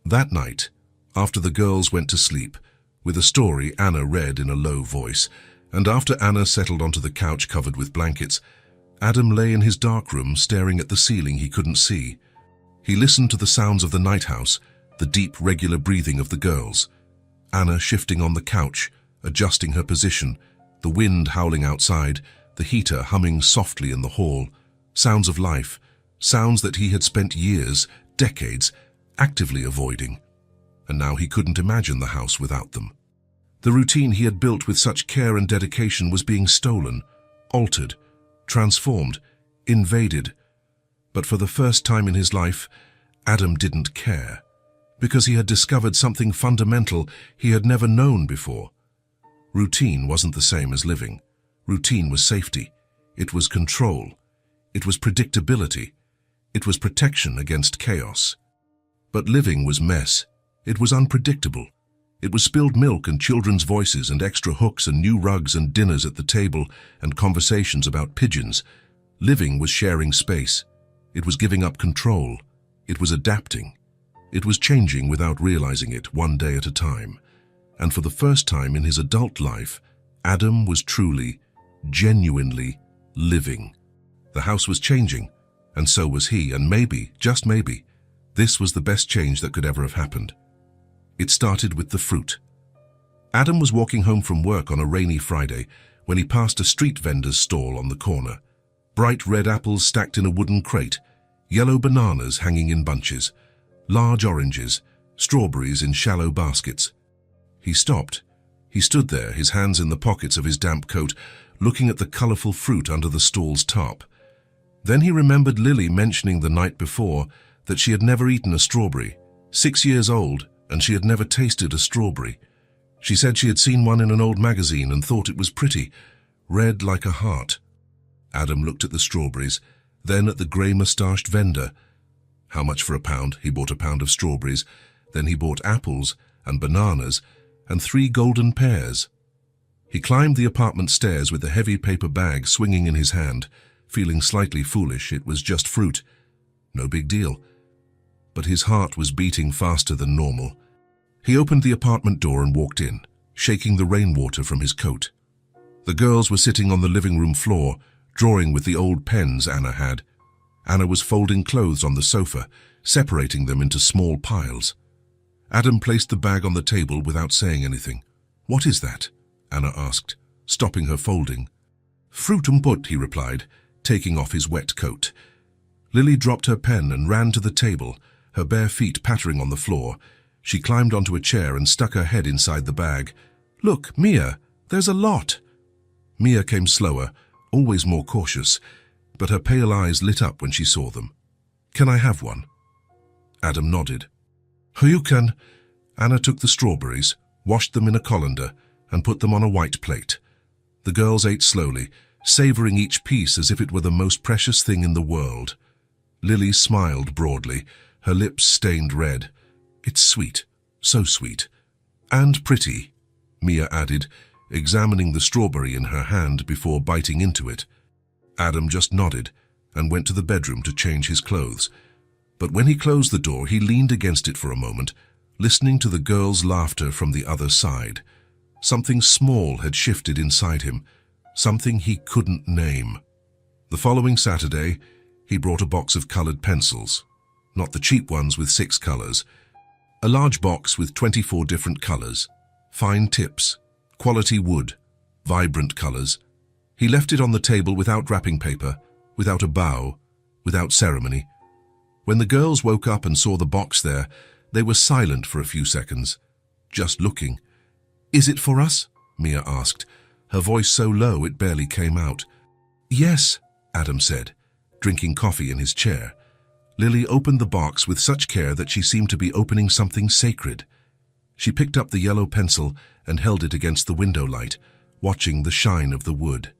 That night, after the girls went to sleep, with a story Anna read in a low voice, and after Anna settled onto the couch covered with blankets, Adam lay in his dark room staring at the ceiling he couldn't see. He listened to the sounds of the night house, the deep, regular breathing of the girls. Anna shifting on the couch, adjusting her position, the wind howling outside, the heater humming softly in the hall. Sounds of life, sounds that he had spent years, decades, actively avoiding. And now he couldn't imagine the house without them. The routine he had built with such care and dedication was being stolen, altered, transformed, invaded. But for the first time in his life, Adam didn't care, because he had discovered something fundamental he had never known before. Routine wasn't the same as living. Routine was safety. It was control. It was predictability. It was protection against chaos. But living was mess. It was unpredictable. It was spilled milk and children's voices and extra hooks and new rugs and dinners at the table and conversations about pigeons. Living was sharing space. It was giving up control. It was adapting. It was changing without realizing it, one day at a time. And for the first time in his adult life, Adam was truly, genuinely living. The house was changing, and so was he, and maybe, just maybe, this was the best change that could ever have happened. It started with the fruit. Adam was walking home from work on a rainy Friday when he passed a street vendor's stall on the corner. Bright red apples stacked in a wooden crate, yellow bananas hanging in bunches, large oranges, strawberries in shallow baskets. He stopped. He stood there, his hands in the pockets of his damp coat, looking at the colourful fruit under the stall's top. Then he remembered Lily mentioning the night before that she had never eaten a strawberry, 6 years old, and she had never tasted a strawberry. She said she had seen one in an old magazine and thought it was pretty, red like a heart. Adam looked at the strawberries, then at the grey-moustached vendor. How much for a pound? He bought a pound of strawberries. Then he bought apples and bananas and 3 golden pears. He climbed the apartment stairs with the heavy paper bag swinging in his hand, feeling slightly foolish. It was just fruit. No big deal. But his heart was beating faster than normal. He opened the apartment door and walked in, shaking the rainwater from his coat. The girls were sitting on the living room floor, drawing with the old pens Anna had. Anna was folding clothes on the sofa, separating them into small piles. Adam placed the bag on the table without saying anything. "What is that?" Anna asked, stopping her folding. "Fruit and put," he replied, taking off his wet coat. Lily dropped her pen and ran to the table, her bare feet pattering on the floor. She climbed onto a chair and stuck her head inside the bag. "Look, Mia, there's a lot." Mia came slower, always more cautious, but her pale eyes lit up when she saw them. "Can I have one?" Adam nodded. "You can." Anna took the strawberries, washed them in a colander, and put them on a white plate. The girls ate slowly, savoring each piece as if it were the most precious thing in the world. Lily smiled broadly, her lips stained red. "It's sweet, so sweet. And pretty," Mia added, examining the strawberry in her hand before biting into it. Adam just nodded and went to the bedroom to change his clothes. But when he closed the door, he leaned against it for a moment, listening to the girls' laughter from the other side. Something small had shifted inside him, something he couldn't name. The following Saturday, he brought a box of coloured pencils. Not the cheap ones with 6 colours. A large box with 24 different colours, fine tips, quality wood, vibrant colours. He left it on the table without wrapping paper, without a bow, without ceremony. When the girls woke up and saw the box there, they were silent for a few seconds, just looking. "Is it for us?" Mia asked, her voice so low it barely came out. "Yes," Adam said, drinking coffee in his chair. Lily opened the box with such care that she seemed to be opening something sacred. She picked up the yellow pencil and held it against the window light, watching the shine of the wood.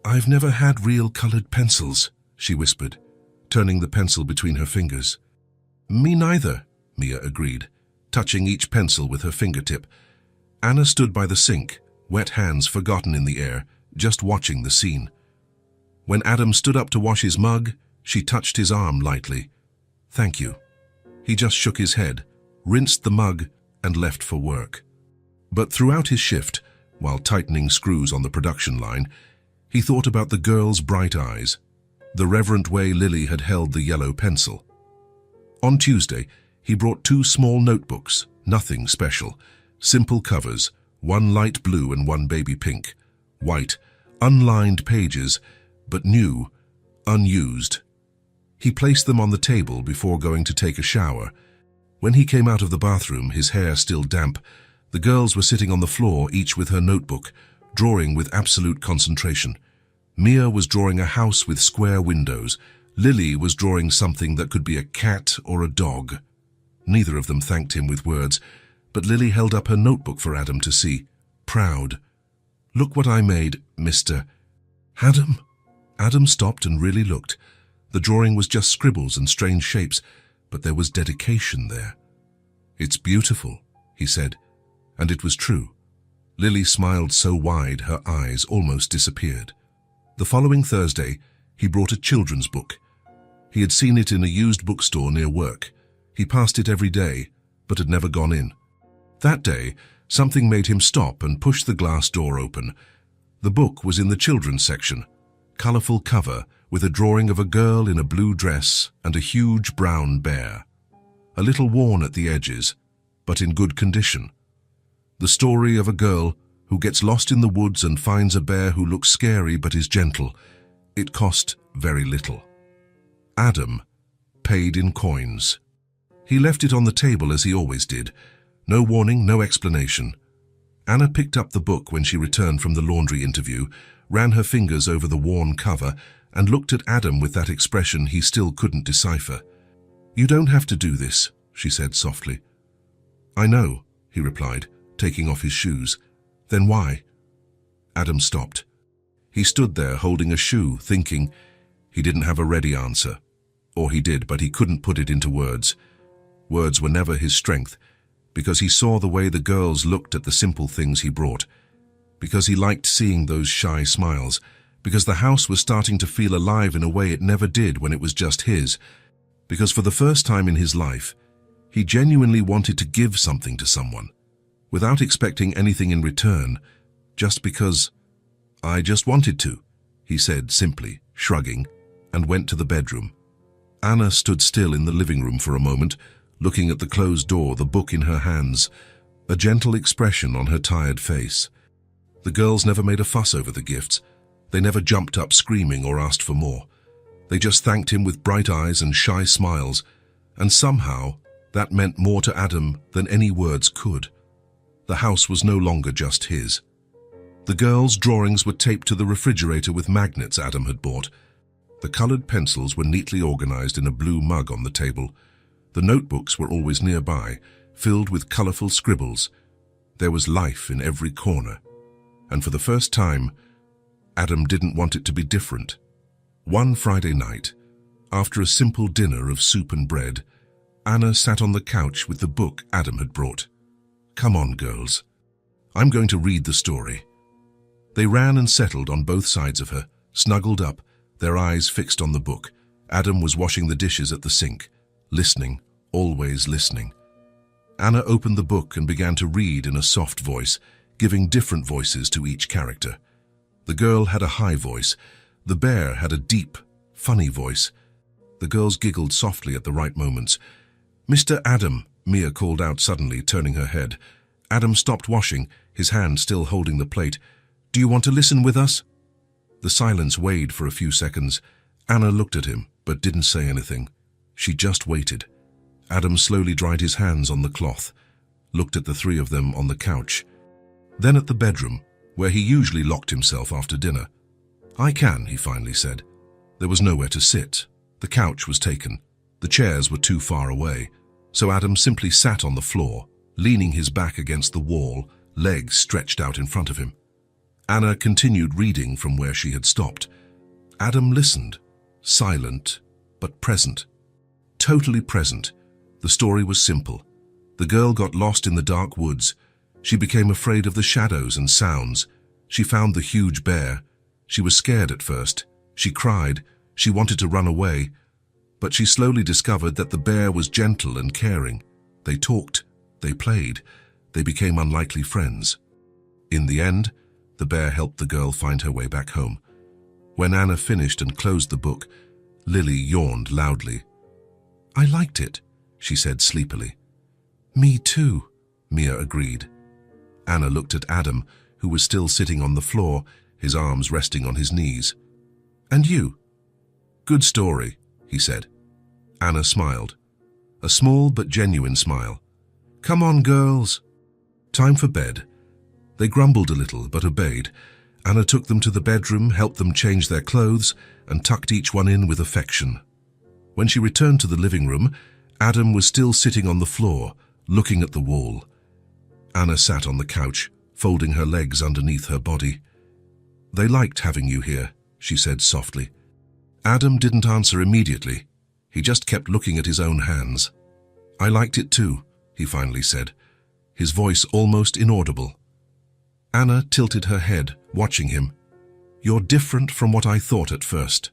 "I've never had real colored pencils," she whispered, turning the pencil between her fingers. "Me neither," Mia agreed, touching each pencil with her fingertip. Anna stood by the sink, wet hands forgotten in the air, just watching the scene. When Adam stood up to wash his mug, she touched his arm lightly. "Thank you." He just shook his head, rinsed the mug, and left for work. But throughout his shift, while tightening screws on the production line, he thought about the girl's bright eyes, the reverent way Lily had held the yellow pencil. On Tuesday, he brought 2 small notebooks, nothing special, simple covers, one light blue and one baby pink, white, unlined pages, but new, unused. He placed them on the table before going to take a shower. When he came out of the bathroom, his hair still damp, the girls were sitting on the floor, each with her notebook, drawing with absolute concentration. Mia was drawing a house with square windows. Lily was drawing something that could be a cat or a dog. Neither of them thanked him with words, but Lily held up her notebook for Adam to see, proud. "Look what I made, Mr. Adam." Adam stopped and really looked. The drawing was just scribbles and strange shapes, but there was dedication there. "It's beautiful," he said, and it was true. Lily smiled so wide her eyes almost disappeared. The following Thursday, he brought a children's book. He had seen it in a used bookstore near work. He passed it every day, but had never gone in. That day, something made him stop and push the glass door open. The book was in the children's section, colourful cover with a drawing of a girl in a blue dress and a huge brown bear. A little worn at the edges, but in good condition. The story of a girl who gets lost in the woods and finds a bear who looks scary but is gentle. It cost very little. Adam paid in coins. He left it on the table as he always did. No warning, no explanation. Anna picked up the book when she returned from the laundry interview, ran her fingers over the worn cover, and looked at Adam with that expression he still couldn't decipher. "You don't have to do this," she said softly. "I know," he replied, taking off his shoes. "Then why?" Adam stopped. He stood there holding a shoe, thinking. He didn't have a ready answer. Or he did, but he couldn't put it into words. Words were never his strength, because he saw the way the girls looked at the simple things he brought, because he liked seeing those shy smiles, because the house was starting to feel alive in a way it never did when it was just his, because for the first time in his life, he genuinely wanted to give something to someone, without expecting anything in return, just because. "I just wanted to," he said simply, shrugging, and went to the bedroom. Anna stood still in the living room for a moment, looking at the closed door, the book in her hands, a gentle expression on her tired face. The girls never made a fuss over the gifts. They never jumped up screaming or asked for more. They just thanked him with bright eyes and shy smiles, and somehow that meant more to Adam than any words could. The house was no longer just his. The girls' drawings were taped to the refrigerator with magnets Adam had bought. The colored pencils were neatly organized in a blue mug on the table. The notebooks were always nearby, filled with colorful scribbles. There was life in every corner. And for the first time, Adam didn't want it to be different. One Friday night, after a simple dinner of soup and bread, Anna sat on the couch with the book Adam had brought. "Come on, girls. I'm going to read the story." They ran and settled on both sides of her, snuggled up, their eyes fixed on the book. Adam was washing the dishes at the sink, listening, always listening. Anna opened the book and began to read in a soft voice, giving different voices to each character. The girl had a high voice. The bear had a deep, funny voice. The girls giggled softly at the right moments. "Mr. Adam," Mia called out suddenly, turning her head. Adam stopped washing, his hand still holding the plate. "Do you want to listen with us?" The silence weighed for a few seconds. Anna looked at him, but didn't say anything. She just waited. Adam slowly dried his hands on the cloth, looked at the three of them on the couch. Then at the bedroom, where he usually locked himself after dinner. "I can," he finally said. There was nowhere to sit. The couch was taken. The chairs were too far away, so Adam simply sat on the floor, leaning his back against the wall, legs stretched out in front of him. Anna continued reading from where she had stopped. Adam listened, silent but present. Totally present. The story was simple. The girl got lost in the dark woods. She became afraid of the shadows and sounds. She found the huge bear. She was scared at first. She cried. She wanted to run away. But she slowly discovered that the bear was gentle and caring. They talked. They played. They became unlikely friends. In the end, the bear helped the girl find her way back home. When Anna finished and closed the book, Lily yawned loudly. "I liked it," she said sleepily. "Me too," Mia agreed. Anna looked at Adam, who was still sitting on the floor, his arms resting on his knees. "And you?" "Good story," he said. Anna smiled. A small but genuine smile. "Come on, girls." Time for bed. They grumbled a little, but obeyed. Anna took them to the bedroom, helped them change their clothes, and tucked each one in with affection. When she returned to the living room, Adam was still sitting on the floor, looking at the wall. Anna sat on the couch, folding her legs underneath her body. "They liked having you here," she said softly. Adam didn't answer immediately. He just kept looking at his own hands. "I liked it too," he finally said, his voice almost inaudible. Anna tilted her head, watching him. "You're different from what I thought at first."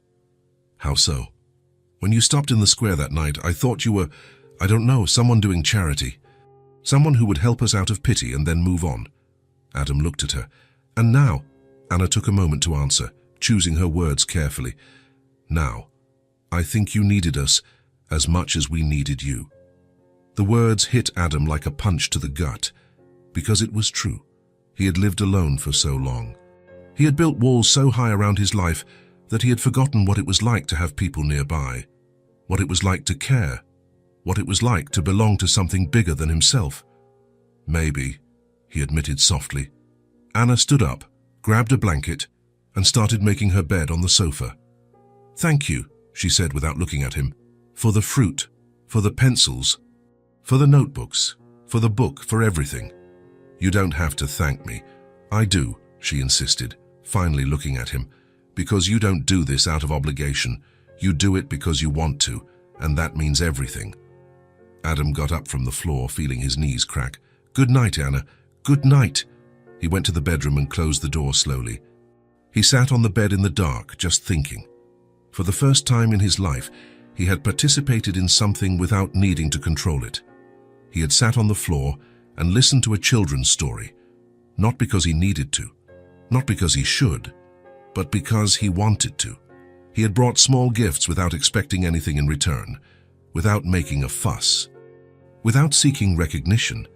"How so?" "When you stopped in the square that night, I thought you were, I don't know, someone doing charity. Someone who would help us out of pity and then move on." Adam looked at her. "And now," Anna took a moment to answer, choosing her words carefully. "Now, I think you needed us as much as we needed you." The words hit Adam like a punch to the gut, because it was true. He had lived alone for so long. He had built walls so high around his life that he had forgotten what it was like to have people nearby, what it was like to care, what it was like to belong to something bigger than himself. Maybe, he admitted softly. Anna stood up, grabbed a blanket, and started making her bed on the sofa. "Thank you," she said without looking at him, "for the fruit, for the pencils, for the notebooks, for the book, for everything." "You don't have to thank me." "I do," she insisted, finally looking at him, "because you don't do this out of obligation. You do it because you want to, and that means everything." Adam got up from the floor, feeling his knees crack. "Good night, Anna. Good night." He went to the bedroom and closed the door slowly. He sat on the bed in the dark, just thinking. For the first time in his life, he had participated in something without needing to control it. He had sat on the floor and listened to a children's story, not because he needed to, not because he should, but because he wanted to. He had brought small gifts without expecting anything in return, without making a fuss, without seeking recognition,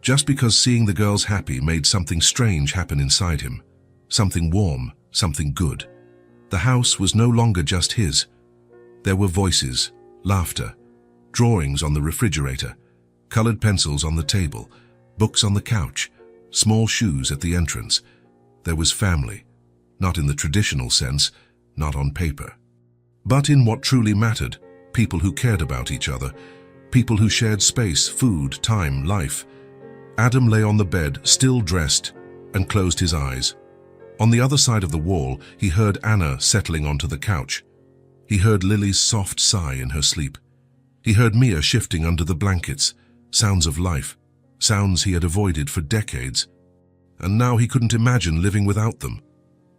just because seeing the girls happy made something strange happen inside him, something warm, something good. The house was no longer just his. There were voices, laughter, drawings on the refrigerator, colored pencils on the table, books on the couch, small shoes at the entrance. There was family, not in the traditional sense, not on paper, but in what truly mattered, people who cared about each other, people who shared space, food, time, life. Adam lay on the bed, still dressed, and closed his eyes. On the other side of the wall, he heard Anna settling onto the couch. He heard Lily's soft sigh in her sleep. He heard Mia shifting under the blankets, sounds of life, sounds he had avoided for decades. And now he couldn't imagine living without them.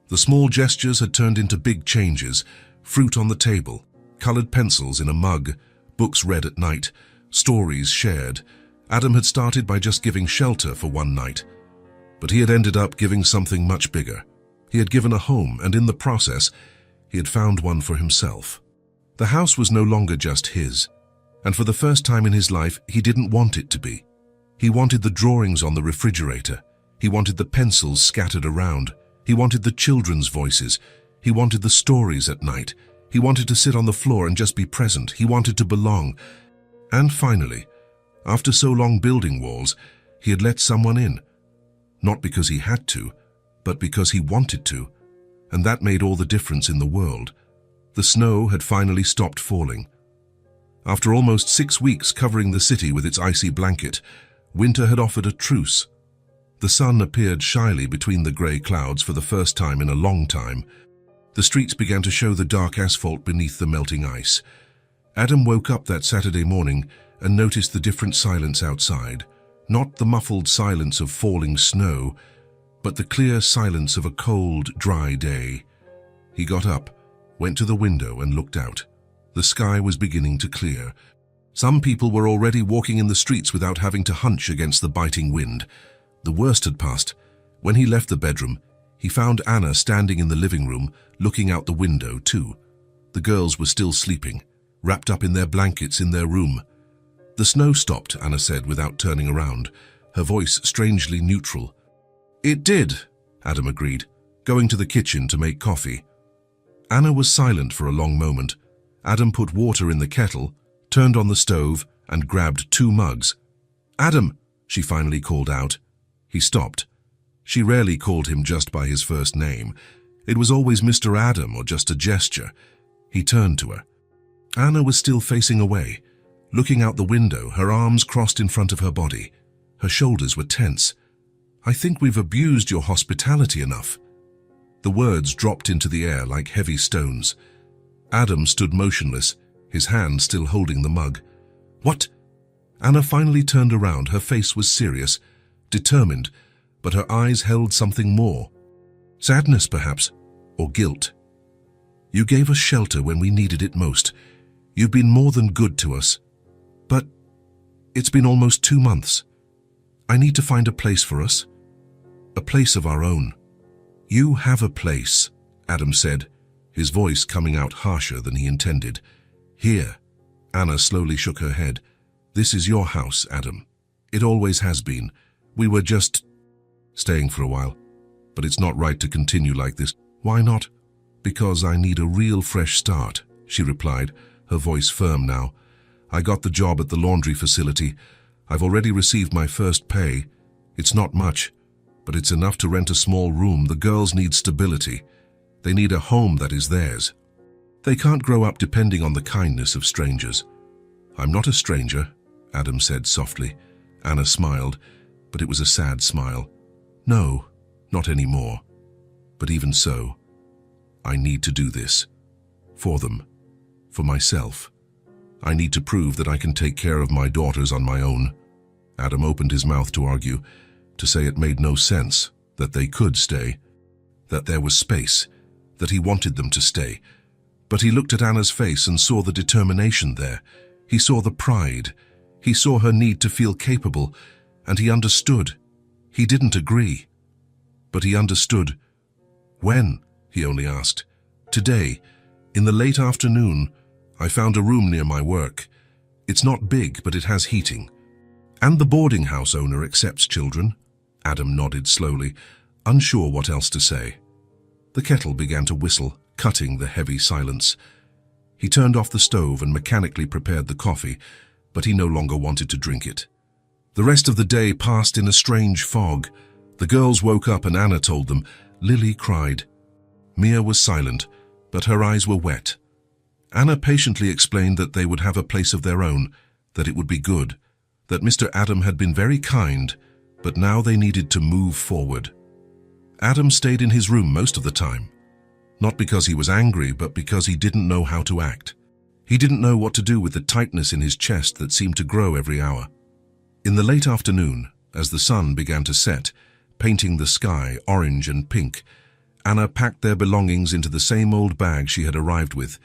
The small gestures had turned into big changes, fruit on the table, colored pencils in a mug, books read at night, stories shared. Adam had started by just giving shelter for one night, but he had ended up giving something much bigger. He had given a home, and in the process, he had found one for himself. The house was no longer just his, and for the first time in his life, he didn't want it to be. He wanted the drawings on the refrigerator. He wanted the pencils scattered around. He wanted the children's voices. He wanted the stories at night. He wanted to sit on the floor and just be present. He wanted to belong. And finally, after so long building walls, he had let someone in. Not because he had to, but because he wanted to. And that made all the difference in the world. The snow had finally stopped falling. After almost 6 weeks covering the city with its icy blanket, winter had offered a truce. The sun appeared shyly between the grey clouds for the first time in a long time. The streets began to show the dark asphalt beneath the melting ice. Adam woke up that Saturday morning and noticed the different silence outside. Not the muffled silence of falling snow, but the clear silence of a cold, dry day. He got up, went to the window and looked out. The sky was beginning to clear. Some people were already walking in the streets without having to hunch against the biting wind. The worst had passed. When he left the bedroom, he found Anna standing in the living room, looking out the window too. The girls were still sleeping, wrapped up in their blankets in their room. "The snow stopped," Anna said without turning around, her voice strangely neutral. "It did," Adam agreed, going to the kitchen to make coffee. Anna was silent for a long moment. Adam put water in the kettle, turned on the stove, and grabbed 2 mugs. "Adam," she finally called out. He stopped. She rarely called him just by his first name. It was always Mr. Adam or just a gesture. He turned to her. Anna was still facing away, looking out the window, her arms crossed in front of her body. Her shoulders were tense. "I think we've abused your hospitality enough." The words dropped into the air like heavy stones. Adam stood motionless, his hand still holding the mug. "What?" Anna finally turned around. Her face was serious, determined, but her eyes held something more. Sadness, perhaps, or guilt. "You gave us shelter when we needed it most. You've been more than good to us. But it's been almost 2 months. I need to find a place for us. A place of our own." "You have a place," Adam said, his voice coming out harsher than he intended. "Here." Anna slowly shook her head. "This is your house, Adam. It always has been. We were just..." Staying for a while. But it's not right to continue like this. Why not? Because I need a real fresh start, she replied, her voice firm now. I got the job at the laundry facility. I've already received my first pay. It's not much, but it's enough to rent a small room. The girls need stability. They need a home that is theirs. They can't grow up depending on the kindness of strangers. I'm not a stranger, Adam said softly. Anna smiled, but it was a sad smile. No, not anymore. But even so, I need to do this. For them. For myself. I need to prove that I can take care of my daughters on my own. Adam opened his mouth to argue, to say it made no sense, that they could stay, that there was space, that he wanted them to stay. But he looked at Anna's face and saw the determination there. He saw the pride. He saw her need to feel capable, and he understood. He didn't agree. But he understood. When? He only asked. Today, in the late afternoon, I found a room near my work. It's not big, but it has heating. And the boarding house owner accepts children. Adam nodded slowly, unsure what else to say. The kettle began to whistle, cutting the heavy silence. He turned off the stove and mechanically prepared the coffee, but he no longer wanted to drink it. The rest of the day passed in a strange fog. The girls woke up and Anna told them. Lily cried. Mia was silent, but her eyes were wet. Anna patiently explained that they would have a place of their own, that it would be good, that Mr. Adam had been very kind, but now they needed to move forward. Adam stayed in his room most of the time. Not because he was angry, but because he didn't know how to act. He didn't know what to do with the tightness in his chest that seemed to grow every hour. In the late afternoon, as the sun began to set, painting the sky orange and pink, Anna packed their belongings into the same old bag she had arrived with.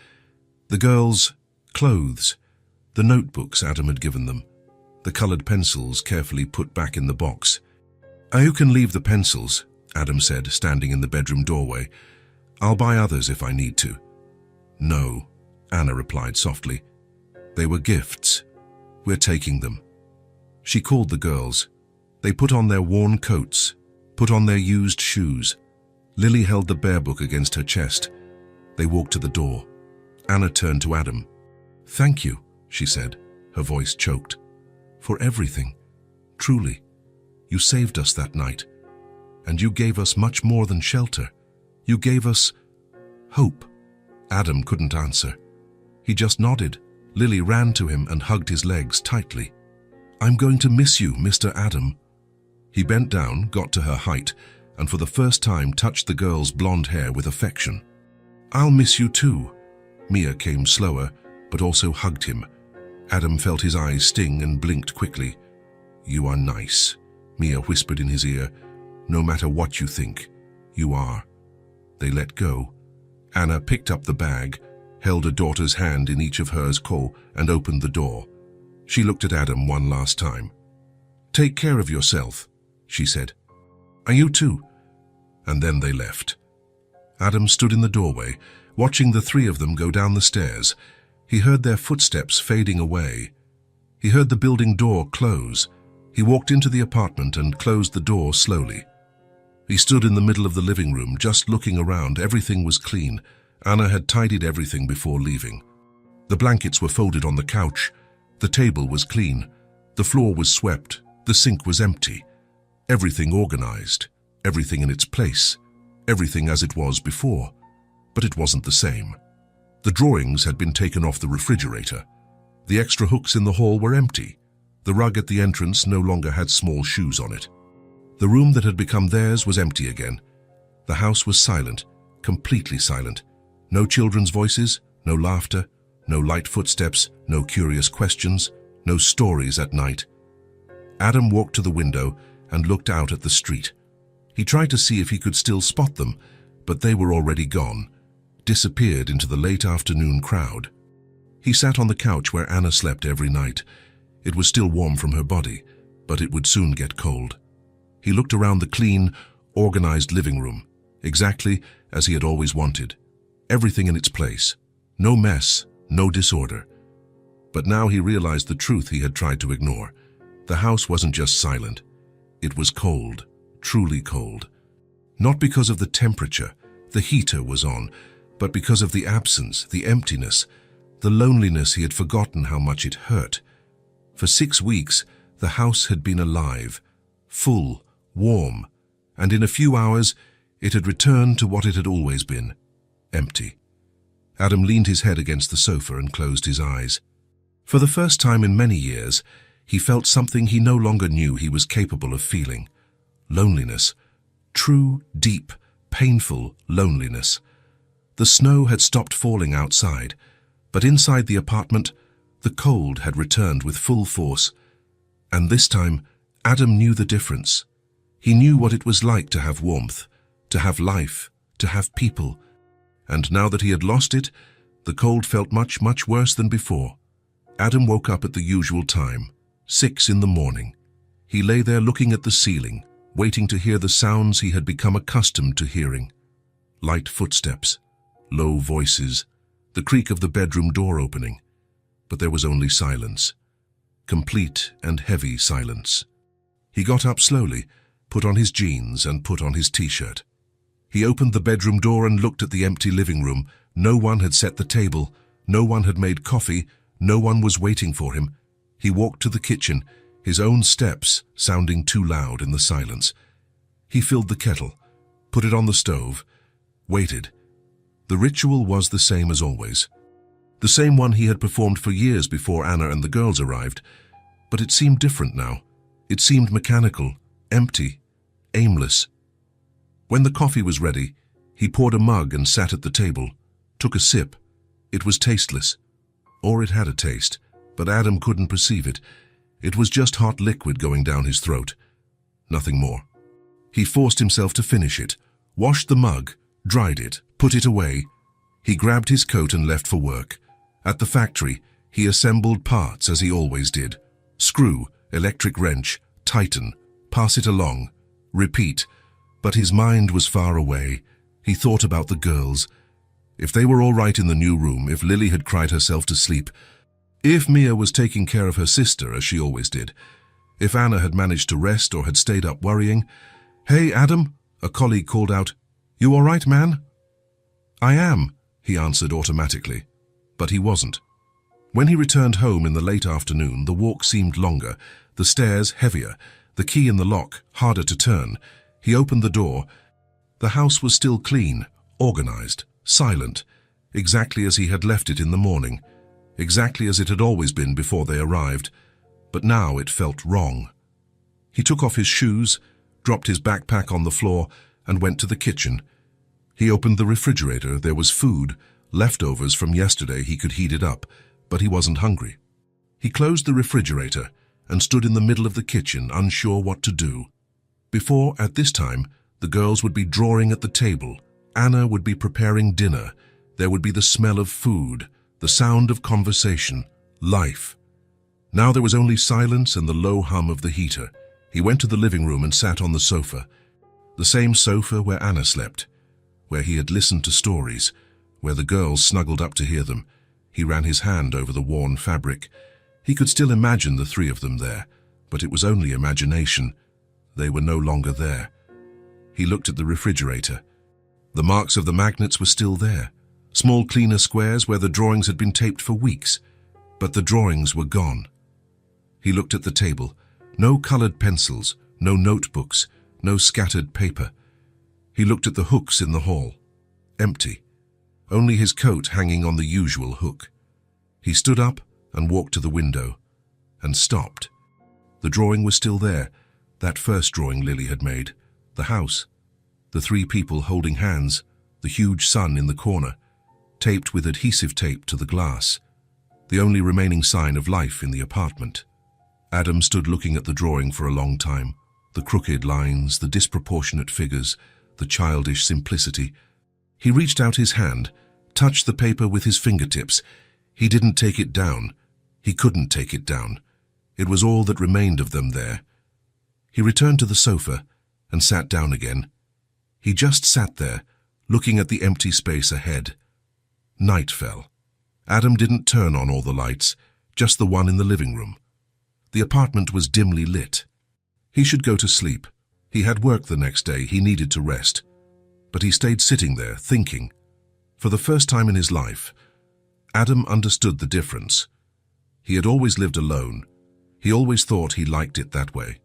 The girls' clothes, the notebooks Adam had given them, the colored pencils carefully put back in the box. You can leave the pencils, Adam said, standing in the bedroom doorway. I'll buy others if I need to. No, Anna replied softly. They were gifts. We're taking them. She called the girls. They put on their worn coats, put on their used shoes. Lily held the bear book against her chest. They walked to the door. Anna turned to Adam. Thank you, she said, her voice choked. For everything. Truly. You saved us that night. And you gave us much more than shelter. You gave us hope. Adam couldn't answer. He just nodded. Lily ran to him and hugged his legs tightly. I'm going to miss you, Mr. Adam. He bent down, got to her height, and for the first time touched the girl's blonde hair with affection. I'll miss you too. Mia came slower, but also hugged him. Adam felt his eyes sting and blinked quickly. You are nice, Mia whispered in his ear. No matter what you think, you are. They let go. Anna picked up the bag, held her daughter's hand in each of hers and opened the door. She looked at Adam one last time. Take care of yourself, she said. Are you too? And then they left. Adam stood in the doorway, watching the three of them go down the stairs. He heard their footsteps fading away. He heard the building door close. He walked into the apartment and closed the door slowly. He stood in the middle of the living room, just looking around. Everything was clean. Anna had tidied everything before leaving. The blankets were folded on the couch. The table was clean. The floor was swept. The sink was empty. Everything organized. Everything in its place. Everything as it was before. But it wasn't the same. The drawings had been taken off the refrigerator. The extra hooks in the hall were empty. The rug at the entrance no longer had small shoes on it. The room that had become theirs was empty again. The house was silent, completely silent. No children's voices, no laughter, no light footsteps, no curious questions, no stories at night. Adam walked to the window and looked out at the street. He tried to see if he could still spot them, but they were already gone, disappeared into the late afternoon crowd. He sat on the couch where Anna slept every night. It was still warm from her body, but it would soon get cold. He looked around the clean, organized living room, exactly as he had always wanted. Everything in its place. No mess, no disorder. But now he realized the truth he had tried to ignore. The house wasn't just silent. It was cold, truly cold. Not because of the temperature, the heater was on, but because of the absence, the emptiness, the loneliness. He had forgotten how much it hurt. For 6 weeks, the house had been alive, full, warm, and in a few hours, it had returned to what it had always been, empty. Adam leaned his head against the sofa and closed his eyes. For the first time in many years, he felt something he no longer knew he was capable of feeling. Loneliness. True, deep, painful loneliness. The snow had stopped falling outside, but inside the apartment, the cold had returned with full force. And this time, Adam knew the difference. He knew what it was like to have warmth, to have life, to have people. And now that he had lost it, the cold felt much, much worse than before. Adam woke up at the usual time, 6 in the morning. He lay there looking at the ceiling, waiting to hear the sounds he had become accustomed to hearing. Light footsteps, low voices, the creak of the bedroom door opening. But there was only silence. Complete and heavy silence. He got up slowly, put on his jeans and put on his t-shirt. He opened the bedroom door and looked at the empty living room. No one had set the table, no one had made coffee, no one was waiting for him. He walked to the kitchen, his own steps sounding too loud in the silence. He filled the kettle, put it on the stove, waited. The ritual was the same as always. The same one he had performed for years before Anna and the girls arrived. But it seemed different now. It seemed mechanical, empty, aimless. When the coffee was ready, he poured a mug and sat at the table, took a sip. It was tasteless. Or it had a taste, but Adam couldn't perceive it. It was just hot liquid going down his throat. Nothing more. He forced himself to finish it, washed the mug, dried it, put it away. He grabbed his coat and left for work. At the factory, he assembled parts as he always did. Screw, electric wrench, tighten, pass it along, repeat. But his mind was far away. He thought about the girls. If they were all right in the new room, if Lily had cried herself to sleep, if Mia was taking care of her sister as she always did, if Anna had managed to rest or had stayed up worrying. "Hey, Adam," a colleague called out. "You all right, man?" "I am," he answered automatically. But he wasn't. When he returned home in the late afternoon, the walk seemed longer, the stairs heavier, the key in the lock harder to turn. He opened the door. The house was still clean, organized, silent, exactly as he had left it in the morning, exactly as it had always been before they arrived. But now it felt wrong. He took off his shoes, dropped his backpack on the floor, and went to the kitchen. He opened the refrigerator. There was food, leftovers from yesterday. He could heat it up, but he wasn't hungry. He closed the refrigerator and stood in the middle of the kitchen, unsure what to do. Before, at this time, the girls would be drawing at the table. Anna would be preparing dinner. There would be the smell of food, the sound of conversation, life. Now there was only silence and the low hum of the heater. He went to the living room and sat on the sofa. The same sofa where Anna slept, where he had listened to stories, where the girls snuggled up to hear them. He ran his hand over the worn fabric. He could still imagine the three of them there, but it was only imagination. They were no longer there. He looked at the refrigerator. The marks of the magnets were still there, small cleaner squares where the drawings had been taped for weeks, but the drawings were gone. He looked at the table. No colored pencils, no notebooks, no scattered paper. He looked at the hooks in the hall. Empty. Only his coat hanging on the usual hook. He stood up and walked to the window, and stopped. The drawing was still there, that first drawing Lily had made. The house. The three people holding hands, the huge sun in the corner, taped with adhesive tape to the glass. The only remaining sign of life in the apartment. Adam stood looking at the drawing for a long time. The crooked lines, the disproportionate figures, the childish simplicity. He reached out his hand, touched the paper with his fingertips. He didn't take it down. He couldn't take it down. It was all that remained of them there. He returned to the sofa and sat down again. He just sat there, looking at the empty space ahead. Night fell. Adam didn't turn on all the lights, just the one in the living room. The apartment was dimly lit. He should go to sleep. He had work the next day, he needed to rest. But he stayed sitting there, thinking. For the first time in his life, Adam understood the difference. He had always lived alone. He always thought he liked it that way.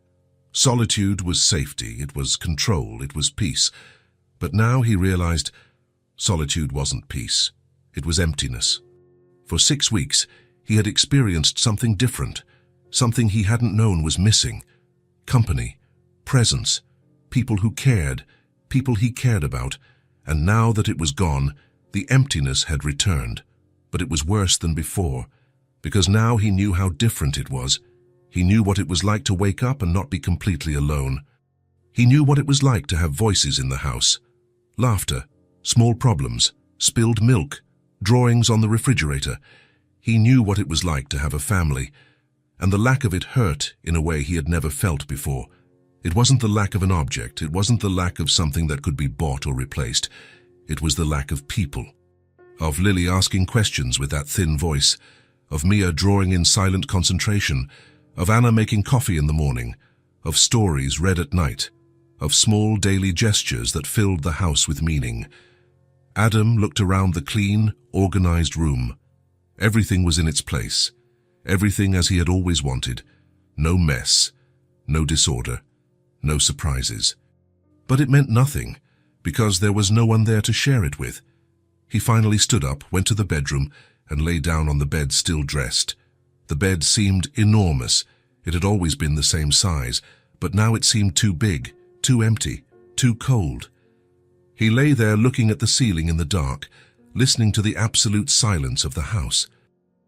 Solitude was safety, it was control, it was peace. But now he realized solitude wasn't peace. It was emptiness. For 6 weeks, he had experienced something different, something he hadn't known was missing. Company, presence, people who cared, people he cared about, and now that it was gone, the emptiness had returned. But it was worse than before, because now he knew how different it was. He knew what it was like to wake up and not be completely alone. He knew what it was like to have voices in the house. Laughter, small problems, spilled milk, drawings on the refrigerator. He knew what it was like to have a family, and the lack of it hurt in a way he had never felt before. It wasn't the lack of an object, it wasn't the lack of something that could be bought or replaced. It was the lack of people. Of Lily asking questions with that thin voice, of Mia drawing in silent concentration, of Anna making coffee in the morning, of stories read at night, of small daily gestures that filled the house with meaning. Adam looked around the clean, organized room. Everything was in its place, everything as he had always wanted. No mess, no disorder, no surprises. But it meant nothing, because there was no one there to share it with. He finally stood up, went to the bedroom, and lay down on the bed still dressed. The bed seemed enormous. It had always been the same size, but now it seemed too big, too empty, too cold. He lay there looking at the ceiling in the dark, listening to the absolute silence of the house.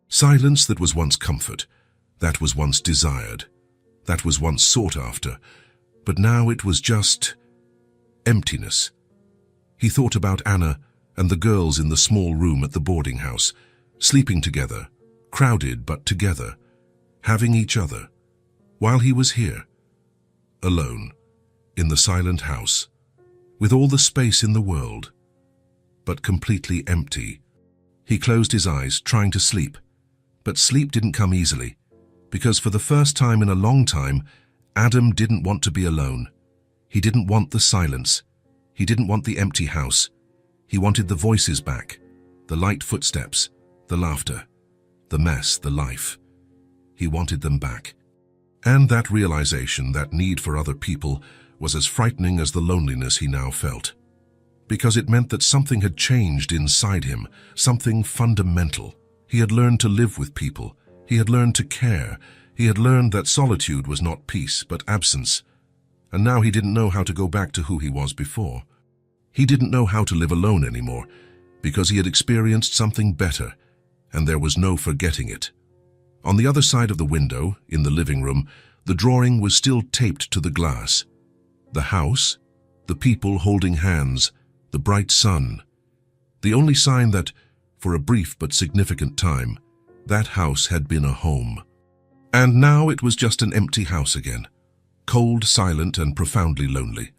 Silence that was once comfort, that was once desired, that was once sought after, but now it was just emptiness. He thought about Anna and the girls in the small room at the boarding house, sleeping together, crowded but together, having each other, while he was here, alone, in the silent house, with all the space in the world, but completely empty. He closed his eyes, trying to sleep, but sleep didn't come easily, because for the first time in a long time, Adam didn't want to be alone. He didn't want the silence. He didn't want the empty house. He wanted the voices back, the light footsteps, the laughter, the mess, the life. He wanted them back. And that realization, that need for other people, was as frightening as the loneliness he now felt. Because it meant that something had changed inside him, something fundamental. He had learned to live with people. He had learned to care. He had learned that solitude was not peace, but absence. And now he didn't know how to go back to who he was before. He didn't know how to live alone anymore, because he had experienced something better, and there was no forgetting it. On the other side of the window, in the living room, the drawing was still taped to the glass. The house, the people holding hands, the bright sun. The only sign that, for a brief but significant time, that house had been a home. And now it was just an empty house again, cold, silent, and profoundly lonely.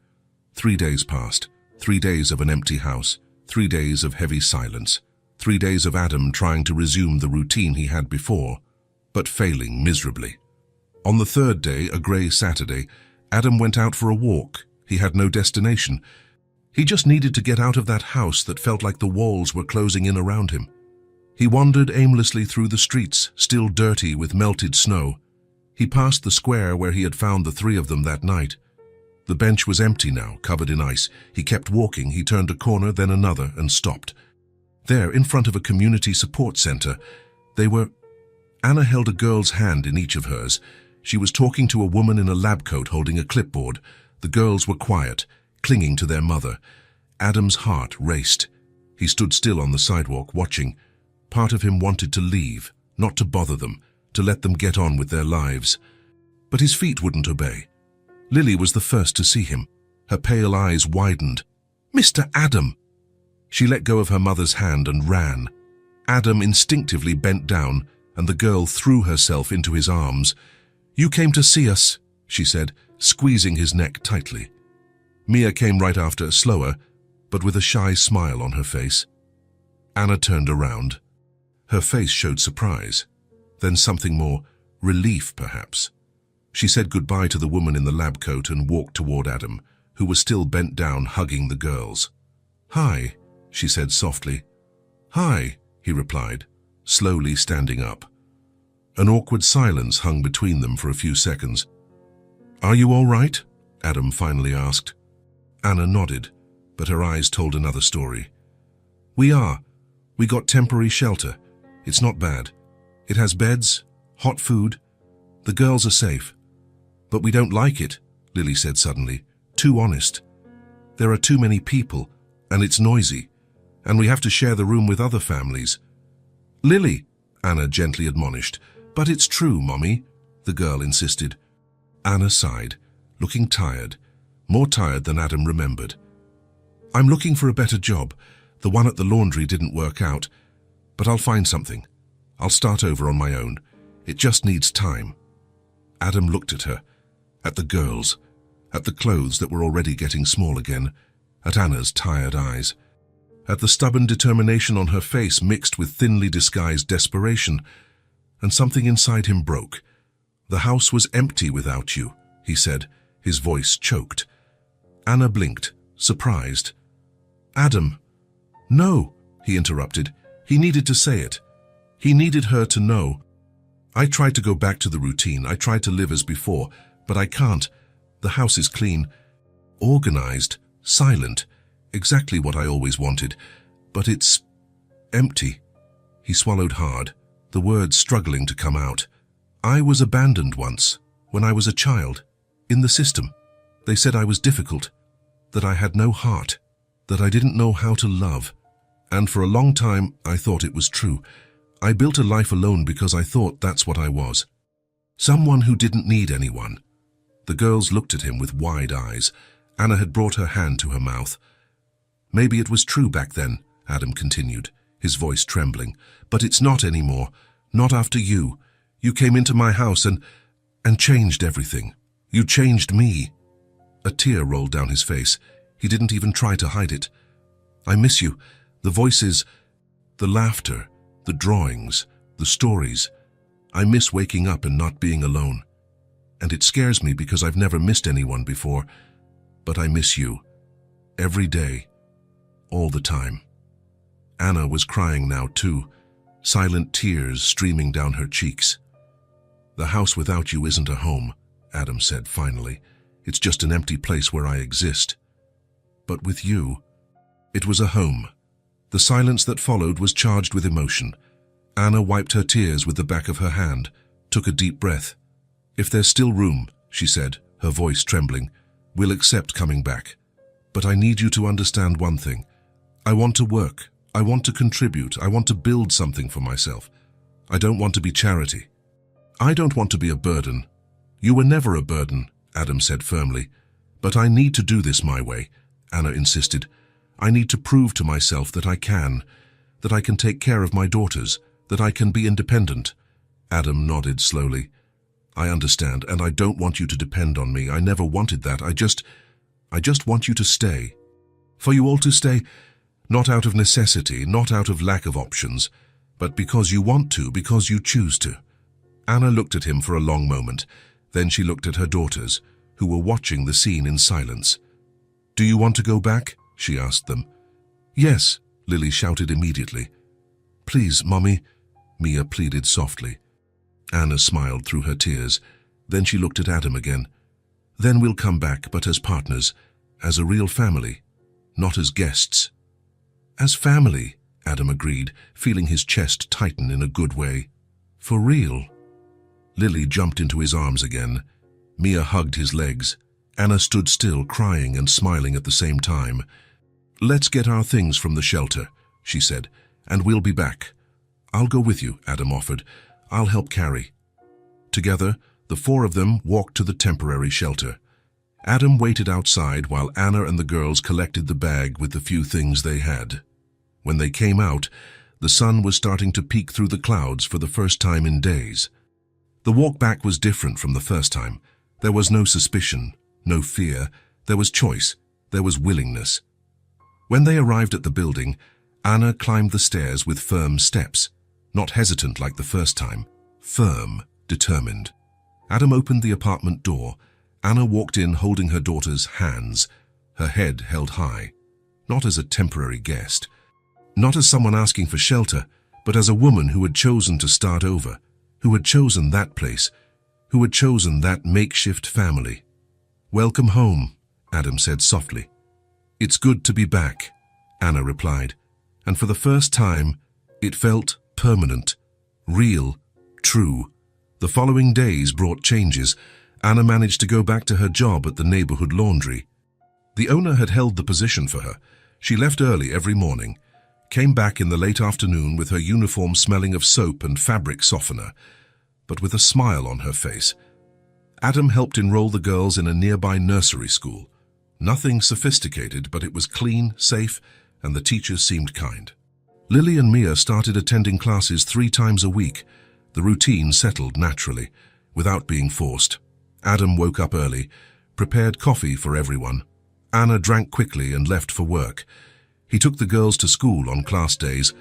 3 days passed, 3 days of an empty house, 3 days of heavy silence, 3 days of Adam trying to resume the routine he had before, but failing miserably. On the 3rd day, a grey Saturday, Adam went out for a walk. He had no destination. He just needed to get out of that house that felt like the walls were closing in around him. He wandered aimlessly through the streets, still dirty with melted snow. He passed the square where he had found the 3 of them that night. The bench was empty now, covered in ice. He kept walking. He turned a corner, then another, and stopped. There, in front of a community support center, they were... Anna held a girl's hand in each of hers. She was talking to a woman in a lab coat holding a clipboard. The girls were quiet, clinging to their mother. Adam's heart raced. He stood still on the sidewalk, watching. Part of him wanted to leave, not to bother them, to let them get on with their lives. But his feet wouldn't obey. Lily was the first to see him. Her pale eyes widened. "Mr. Adam!" She let go of her mother's hand and ran. Adam instinctively bent down, and the girl threw herself into his arms. "You came to see us," she said, squeezing his neck tightly. Mia came right after, slower, but with a shy smile on her face. Anna turned around. Her face showed surprise, then something more, relief perhaps. She said goodbye to the woman in the lab coat and walked toward Adam, who was still bent down hugging the girls. "Hi," she said softly. "Hi," he replied, slowly standing up. An awkward silence hung between them for a few seconds. "Are you all right?" Adam finally asked. Anna nodded, but her eyes told another story. "We are. We got temporary shelter. It's not bad. It has beds, hot food. The girls are safe. But we don't like it," Lily said suddenly. "Too honest. There are too many people, and it's noisy, and we have to share the room with other families." "Lily," Anna gently admonished. "But it's true, Mommy," the girl insisted. Anna sighed, looking tired, more tired than Adam remembered. "I'm looking for a better job. The one at the laundry didn't work out, but I'll find something. I'll start over on my own. It just needs time." Adam looked at her, at the girls, at the clothes that were already getting small again, at Anna's tired eyes, at the stubborn determination on her face mixed with thinly disguised desperation, and something inside him broke. "The house was empty without you," he said, his voice choked. Anna blinked, surprised. "Adam." "No," he interrupted. He needed to say it. He needed her to know. "I tried to go back to the routine. I tried to live as before, but I can't. The house is clean, organized, silent, exactly what I always wanted. But it's empty." He swallowed hard, the words struggling to come out. "I was abandoned once, when I was a child, in the system. They said I was difficult, that I had no heart, that I didn't know how to love. And for a long time, I thought it was true. I built a life alone because I thought that's what I was. Someone who didn't need anyone." The girls looked at him with wide eyes. Anna had brought her hand to her mouth. "Maybe it was true back then," Adam continued, his voice trembling. "But it's not anymore. Not after you. You came into my house and changed everything. You changed me." A tear rolled down his face. He didn't even try to hide it. "I miss you. The voices, the laughter, the drawings, the stories. I miss waking up and not being alone. And it scares me because I've never missed anyone before. But I miss you. Every day. All the time." Anna was crying now too, silent tears streaming down her cheeks. "The house without you isn't a home," Adam said finally. "It's just an empty place where I exist. But with you, it was a home." The silence that followed was charged with emotion. Anna wiped her tears with the back of her hand, took a deep breath. "If there's still room," she said, her voice trembling, "we'll accept coming back. But I need you to understand one thing. I want to work. I want to contribute. I want to build something for myself. I don't want to be charity. I don't want to be a burden." "You were never a burden," Adam said firmly. "But I need to do this my way," Anna insisted. "I need to prove to myself that I can take care of my daughters, that I can be independent." Adam nodded slowly. "I understand, and I don't want you to depend on me. I never wanted that. I just want you to stay. For you all to stay, not out of necessity, not out of lack of options, but because you want to, because you choose to." Anna looked at him for a long moment. Then she looked at her daughters, who were watching the scene in silence. "Do you want to go back?" she asked them. "Yes," Lily shouted immediately. "Please, Mommy," Mia pleaded softly. Anna smiled through her tears. Then she looked at Adam again. "Then we'll come back, but as partners, as a real family, not as guests." "As family," Adam agreed, feeling his chest tighten in a good way. "For real." Lily jumped into his arms again. Mia hugged his legs. Anna stood still, crying and smiling at the same time. "Let's get our things from the shelter," she said, "and we'll be back." "I'll go with you," Adam offered. "I'll help carry." Together, the four of them walked to the temporary shelter. Adam waited outside while Anna and the girls collected the bag with the few things they had. When they came out, the sun was starting to peek through the clouds for the first time in days. The walk back was different from the first time. There was no suspicion, no fear. There was choice. There was willingness. When they arrived at the building, Anna climbed the stairs with firm steps, not hesitant like the first time, firm, determined. Adam opened the apartment door. Anna walked in holding her daughter's hands, her head held high, not as a temporary guest, not as someone asking for shelter, but as a woman who had chosen to start over, who had chosen that place, who had chosen that makeshift family. "Welcome home," Adam said softly. "It's good to be back," Anna replied, and for the first time, it felt permanent, real, true. The following days brought changes. Anna managed to go back to her job at the neighborhood laundry. The owner had held the position for her. She left early every morning, came back in the late afternoon with her uniform smelling of soap and fabric softener, but with a smile on her face. Adam helped enroll the girls in a nearby nursery school. Nothing sophisticated, but it was clean, safe, and the teachers seemed kind. Lily and Mia started attending classes 3 times a week. The routine settled naturally, without being forced. Adam woke up early, prepared coffee for everyone. Anna drank quickly and left for work. He took the girls to school on class days,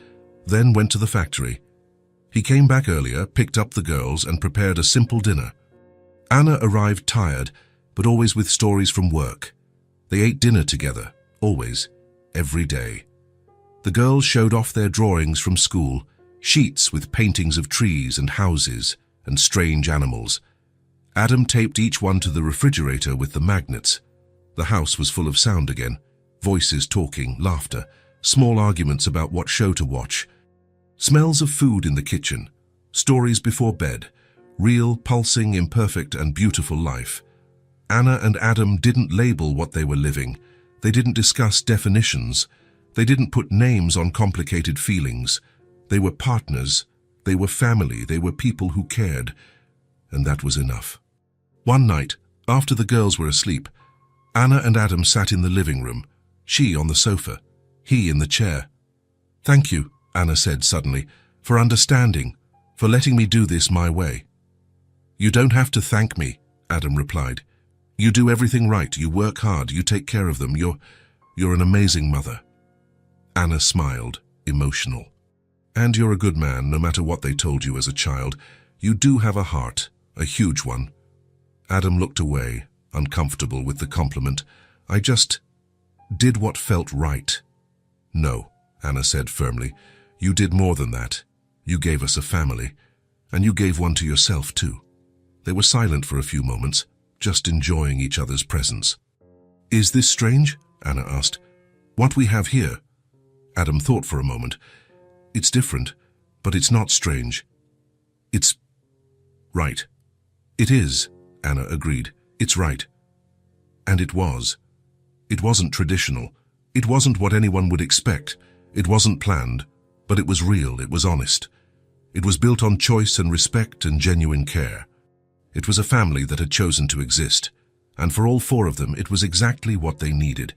then went to the factory. He came back earlier, picked up the girls, and prepared a simple dinner. Anna arrived tired, but always with stories from work. They ate dinner together, always, every day. The girls showed off their drawings from school, sheets with paintings of trees and houses and strange animals. Adam taped each one to the refrigerator with the magnets. The house was full of sound again, voices talking, laughter, small arguments about what show to watch. Smells of food in the kitchen, stories before bed, real, pulsing, imperfect, and beautiful life. Anna and Adam didn't label what they were living. They didn't discuss definitions. They didn't put names on complicated feelings. They were partners. They were family. They were people who cared. And that was enough. One night, after the girls were asleep, Anna and Adam sat in the living room, she on the sofa, he in the chair. "Thank you," Anna said suddenly, "for understanding, for letting me do this my way." "You don't have to thank me," Adam replied. "You do everything right, you work hard, you take care of them, you're an amazing mother." Anna smiled, emotional. "And you're a good man, no matter what they told you as a child. You do have a heart, a huge one." Adam looked away, uncomfortable with the compliment. "I just did what felt right." "No," Anna said firmly. "You did more than that. You gave us a family, and you gave one to yourself too." They were silent for a few moments, just enjoying each other's presence. "Is this strange?" Anna asked. "What we have here?" Adam thought for a moment. "It's different, but it's not strange. It's right." "It is," Anna agreed. "It's right." And it was. It wasn't traditional. It wasn't what anyone would expect. It wasn't planned, but it was real, it was honest. It was built on choice and respect and genuine care. It was a family that had chosen to exist, and for all 4 of them, it was exactly what they needed.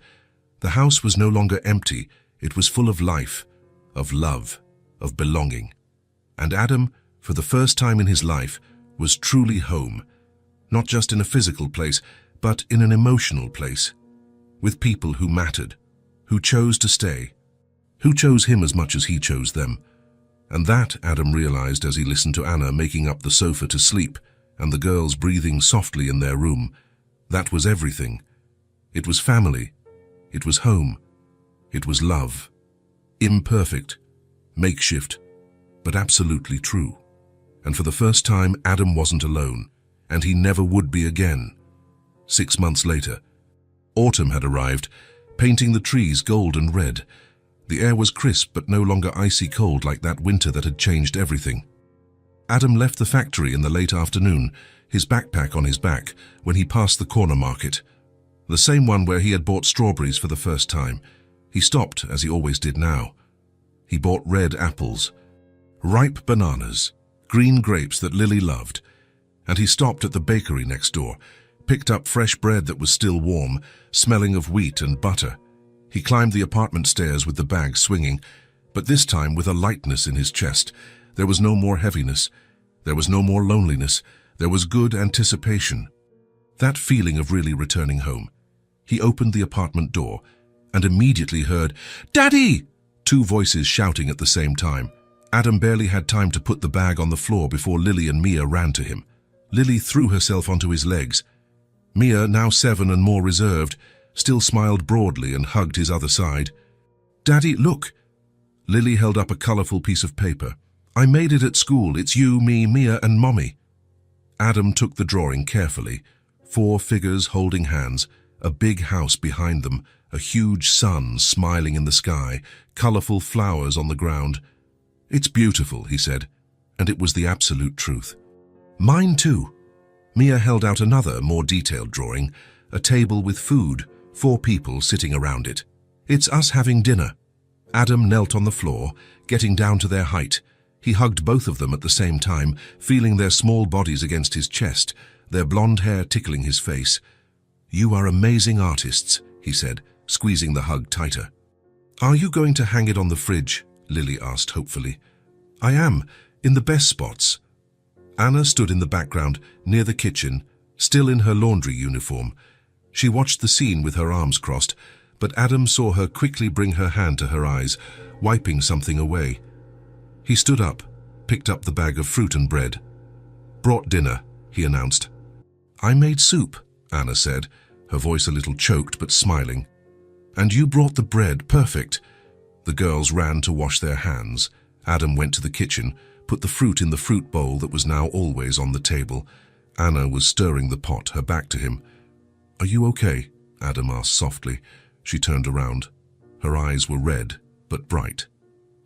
The house was no longer empty, it was full of life, of love, of belonging. And Adam, for the first time in his life, was truly home, not just in a physical place, but in an emotional place, with people who mattered, who chose to stay, who chose him as much as he chose them. And that, Adam realized as he listened to Anna making up the sofa to sleep and the girls breathing softly in their room, that was everything. It was family, it was home, it was love. Imperfect, makeshift, but absolutely true. And for the first time, Adam wasn't alone, and he never would be again. 6 months later, autumn had arrived, painting the trees gold and red. The air was crisp but no longer icy cold like that winter that had changed everything. Adam left the factory in the late afternoon, his backpack on his back, when he passed the corner market, the same one where he had bought strawberries for the first time. He stopped, as he always did now. He bought red apples, ripe bananas, green grapes that Lily loved, and he stopped at the bakery next door, picked up fresh bread that was still warm, smelling of wheat and butter. He climbed the apartment stairs with the bag swinging, but this time with a lightness in his chest. There was no more heaviness. There was no more loneliness. There was good anticipation. That feeling of really returning home. He opened the apartment door and immediately heard, "Daddy!" 2 voices shouting at the same time. Adam barely had time to put the bag on the floor before Lily and Mia ran to him. Lily threw herself onto his legs. Mia, now 7 and more reserved, still smiled broadly and hugged his other side. "Daddy, look!" Lily held up a colourful piece of paper. "I made it at school. It's you, me, Mia and Mommy." Adam took the drawing carefully. 4 figures holding hands, a big house behind them, a huge sun smiling in the sky, colourful flowers on the ground. "It's beautiful," he said, and it was the absolute truth. "Mine too." Mia held out another, more detailed drawing, a table with food, 4 people sitting around it. "It's us having dinner." Adam knelt on the floor, getting down to their height. He hugged both of them at the same time, feeling their small bodies against his chest, their blonde hair tickling his face. "You are amazing artists," he said, squeezing the hug tighter. "Are you going to hang it on the fridge?" Lily asked hopefully. "I am, in the best spots." Anna stood in the background, near the kitchen, still in her laundry uniform. She watched the scene with her arms crossed, but Adam saw her quickly bring her hand to her eyes, wiping something away. He stood up, picked up the bag of fruit and bread. "Brought dinner," he announced. "I made soup," Anna said, her voice a little choked but smiling. "And you brought the bread, perfect." The girls ran to wash their hands. Adam went to the kitchen, put the fruit in the fruit bowl that was now always on the table. Anna was stirring the pot, her back to him. "Are you okay?" Adam asked softly. She turned around. Her eyes were red, but bright.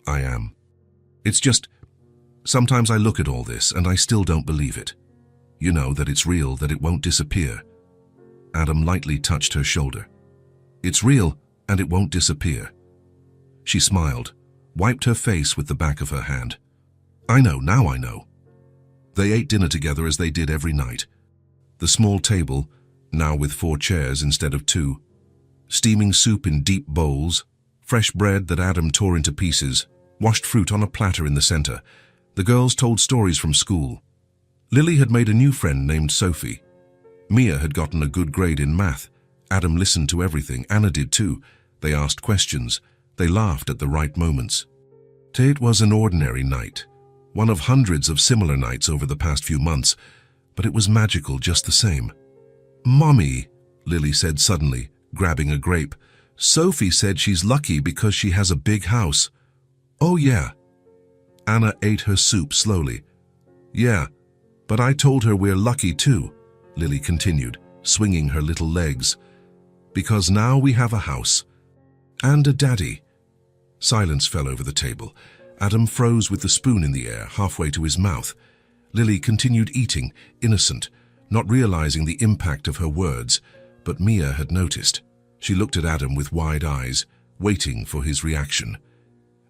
"I am. It's just, sometimes I look at all this and I still don't believe it. You know, that it's real, that it won't disappear." Adam lightly touched her shoulder. "It's real, and it won't disappear." She smiled, wiped her face with the back of her hand. "I know, now I know." They ate dinner together as they did every night. The small table, now with 4 chairs instead of 2. Steaming soup in deep bowls, fresh bread that Adam tore into pieces, washed fruit on a platter in the center. The girls told stories from school. Lily had made a new friend named Sophie. Mia had gotten a good grade in math. Adam listened to everything. Anna did too. They asked questions. They laughed at the right moments. It was an ordinary night, one of hundreds of similar nights over the past few months, but it was magical just the same. "Mommy," Lily said suddenly, grabbing a grape, "Sophie said she's lucky because she has a big house." "Oh yeah." Anna ate her soup slowly. "Yeah, but I told her we're lucky too," Lily continued, swinging her little legs. "Because now we have a house. And a daddy." Silence fell over the table. Adam froze with the spoon in the air, halfway to his mouth. Lily continued eating, innocent, not realizing the impact of her words, but Mia had noticed. She looked at Adam with wide eyes, waiting for his reaction.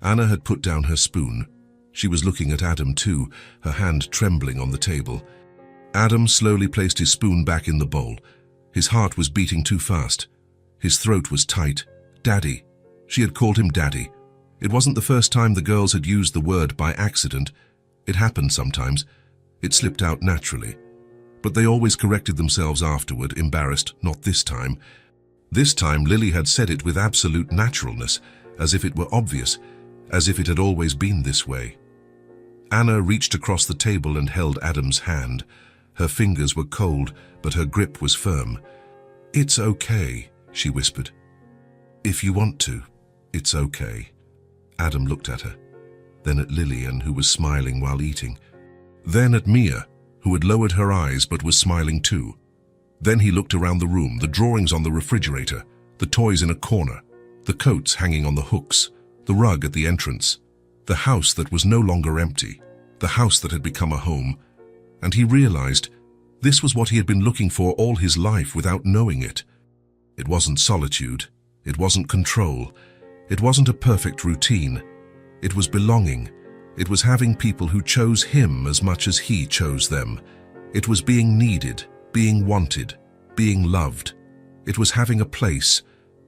Anna had put down her spoon. She was looking at Adam too, her hand trembling on the table. Adam slowly placed his spoon back in the bowl. His heart was beating too fast. His throat was tight. Daddy. She had called him Daddy. It wasn't the first time the girls had used the word by accident. It happened sometimes. It slipped out naturally. But they always corrected themselves afterward, embarrassed, not this time. This time Lily had said it with absolute naturalness, as if it were obvious, as if it had always been this way. Anna reached across the table and held Adam's hand. Her fingers were cold, but her grip was firm. "It's okay," she whispered. "If you want to, it's okay." Adam looked at her, then at Lillian, who was smiling while eating, then at Mia, who had lowered her eyes but was smiling too. Then he looked around the room, the drawings on the refrigerator, the toys in a corner, the coats hanging on the hooks, the rug at the entrance, the house that was no longer empty, the house that had become a home, and he realized this was what he had been looking for all his life without knowing it. It wasn't solitude, it wasn't control, it wasn't a perfect routine. It was belonging. It was having people who chose him as much as he chose them. It was being needed, being wanted, being loved. It was having a place,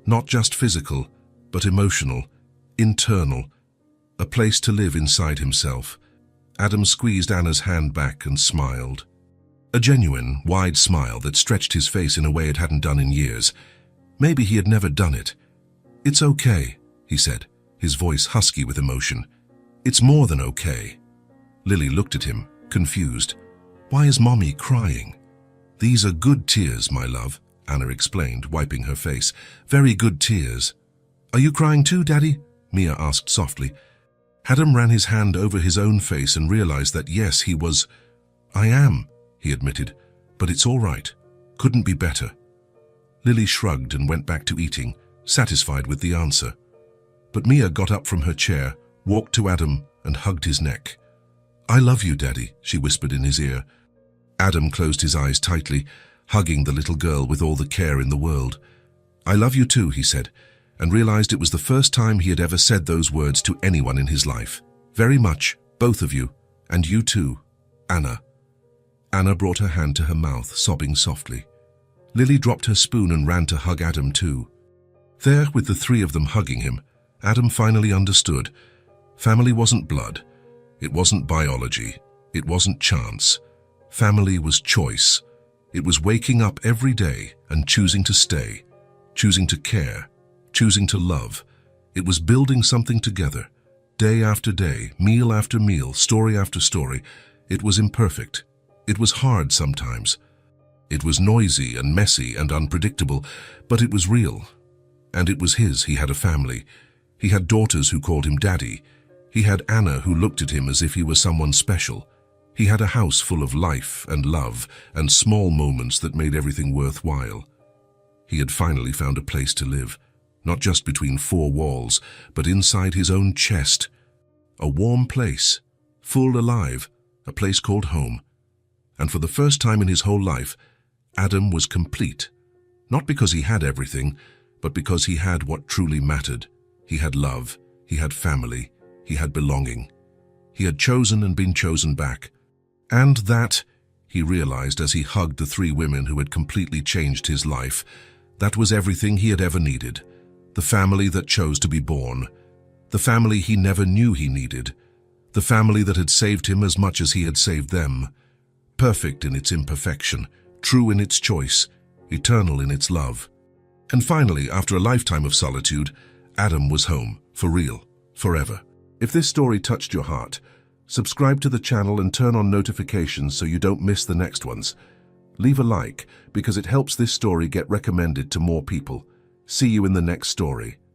not just physical, but emotional, internal, a place to live inside himself. Adam squeezed Anna's hand back and smiled. A genuine, wide smile that stretched his face in a way it hadn't done in years. Maybe he had never done it. "It's okay," he said, his voice husky with emotion. "It's more than okay." Lily looked at him, confused. Why is Mommy crying? These are good tears, my love, Anna explained, wiping her face. Very good tears. Are you crying too, Daddy? Mia asked softly. Adam ran his hand over his own face and realized that yes, he was. I am, he admitted, but it's all right. Couldn't be better. Lily shrugged and went back to eating, satisfied with the answer. But Mia got up from her chair, walked to Adam and hugged his neck. I love you, Daddy, she whispered in his ear. Adam closed his eyes tightly, hugging the little girl with all the care in the world. I love you too, he said, and realized it was the first time he had ever said those words to anyone in his life. Very much, both of you, and you too, Anna. Anna brought her hand to her mouth, sobbing softly. Lily dropped her spoon and ran to hug Adam too. There, with the three of them hugging him, Adam finally understood. Family wasn't blood. It wasn't biology. It wasn't chance. Family was choice. It was waking up every day and choosing to stay, choosing to care, choosing to love. It was building something together, day after day, meal after meal, story after story. It was imperfect. It was hard sometimes. It was noisy and messy and unpredictable, but it was real. And it was his. He had a family. He had daughters who called him Daddy. He had Anna who looked at him as if he were someone special. He had a house full of life and love and small moments that made everything worthwhile. He had finally found a place to live, not just between four walls, but inside his own chest. A warm place, full alive, a place called home. And for the first time in his whole life, Adam was complete. Not because he had everything, but because he had what truly mattered. He had love, he had family, he had belonging. He had chosen and been chosen back. And that, he realized as he hugged the three women who had completely changed his life, that was everything he had ever needed. The family that chose to be born. The family he never knew he needed. The family that had saved him as much as he had saved them. Perfect in its imperfection, true in its choice, eternal in its love. And finally, after a lifetime of solitude, Adam was home, for real, forever. If this story touched your heart, subscribe to the channel and turn on notifications so you don't miss the next ones. Leave a like, because it helps this story get recommended to more people. See you in the next story.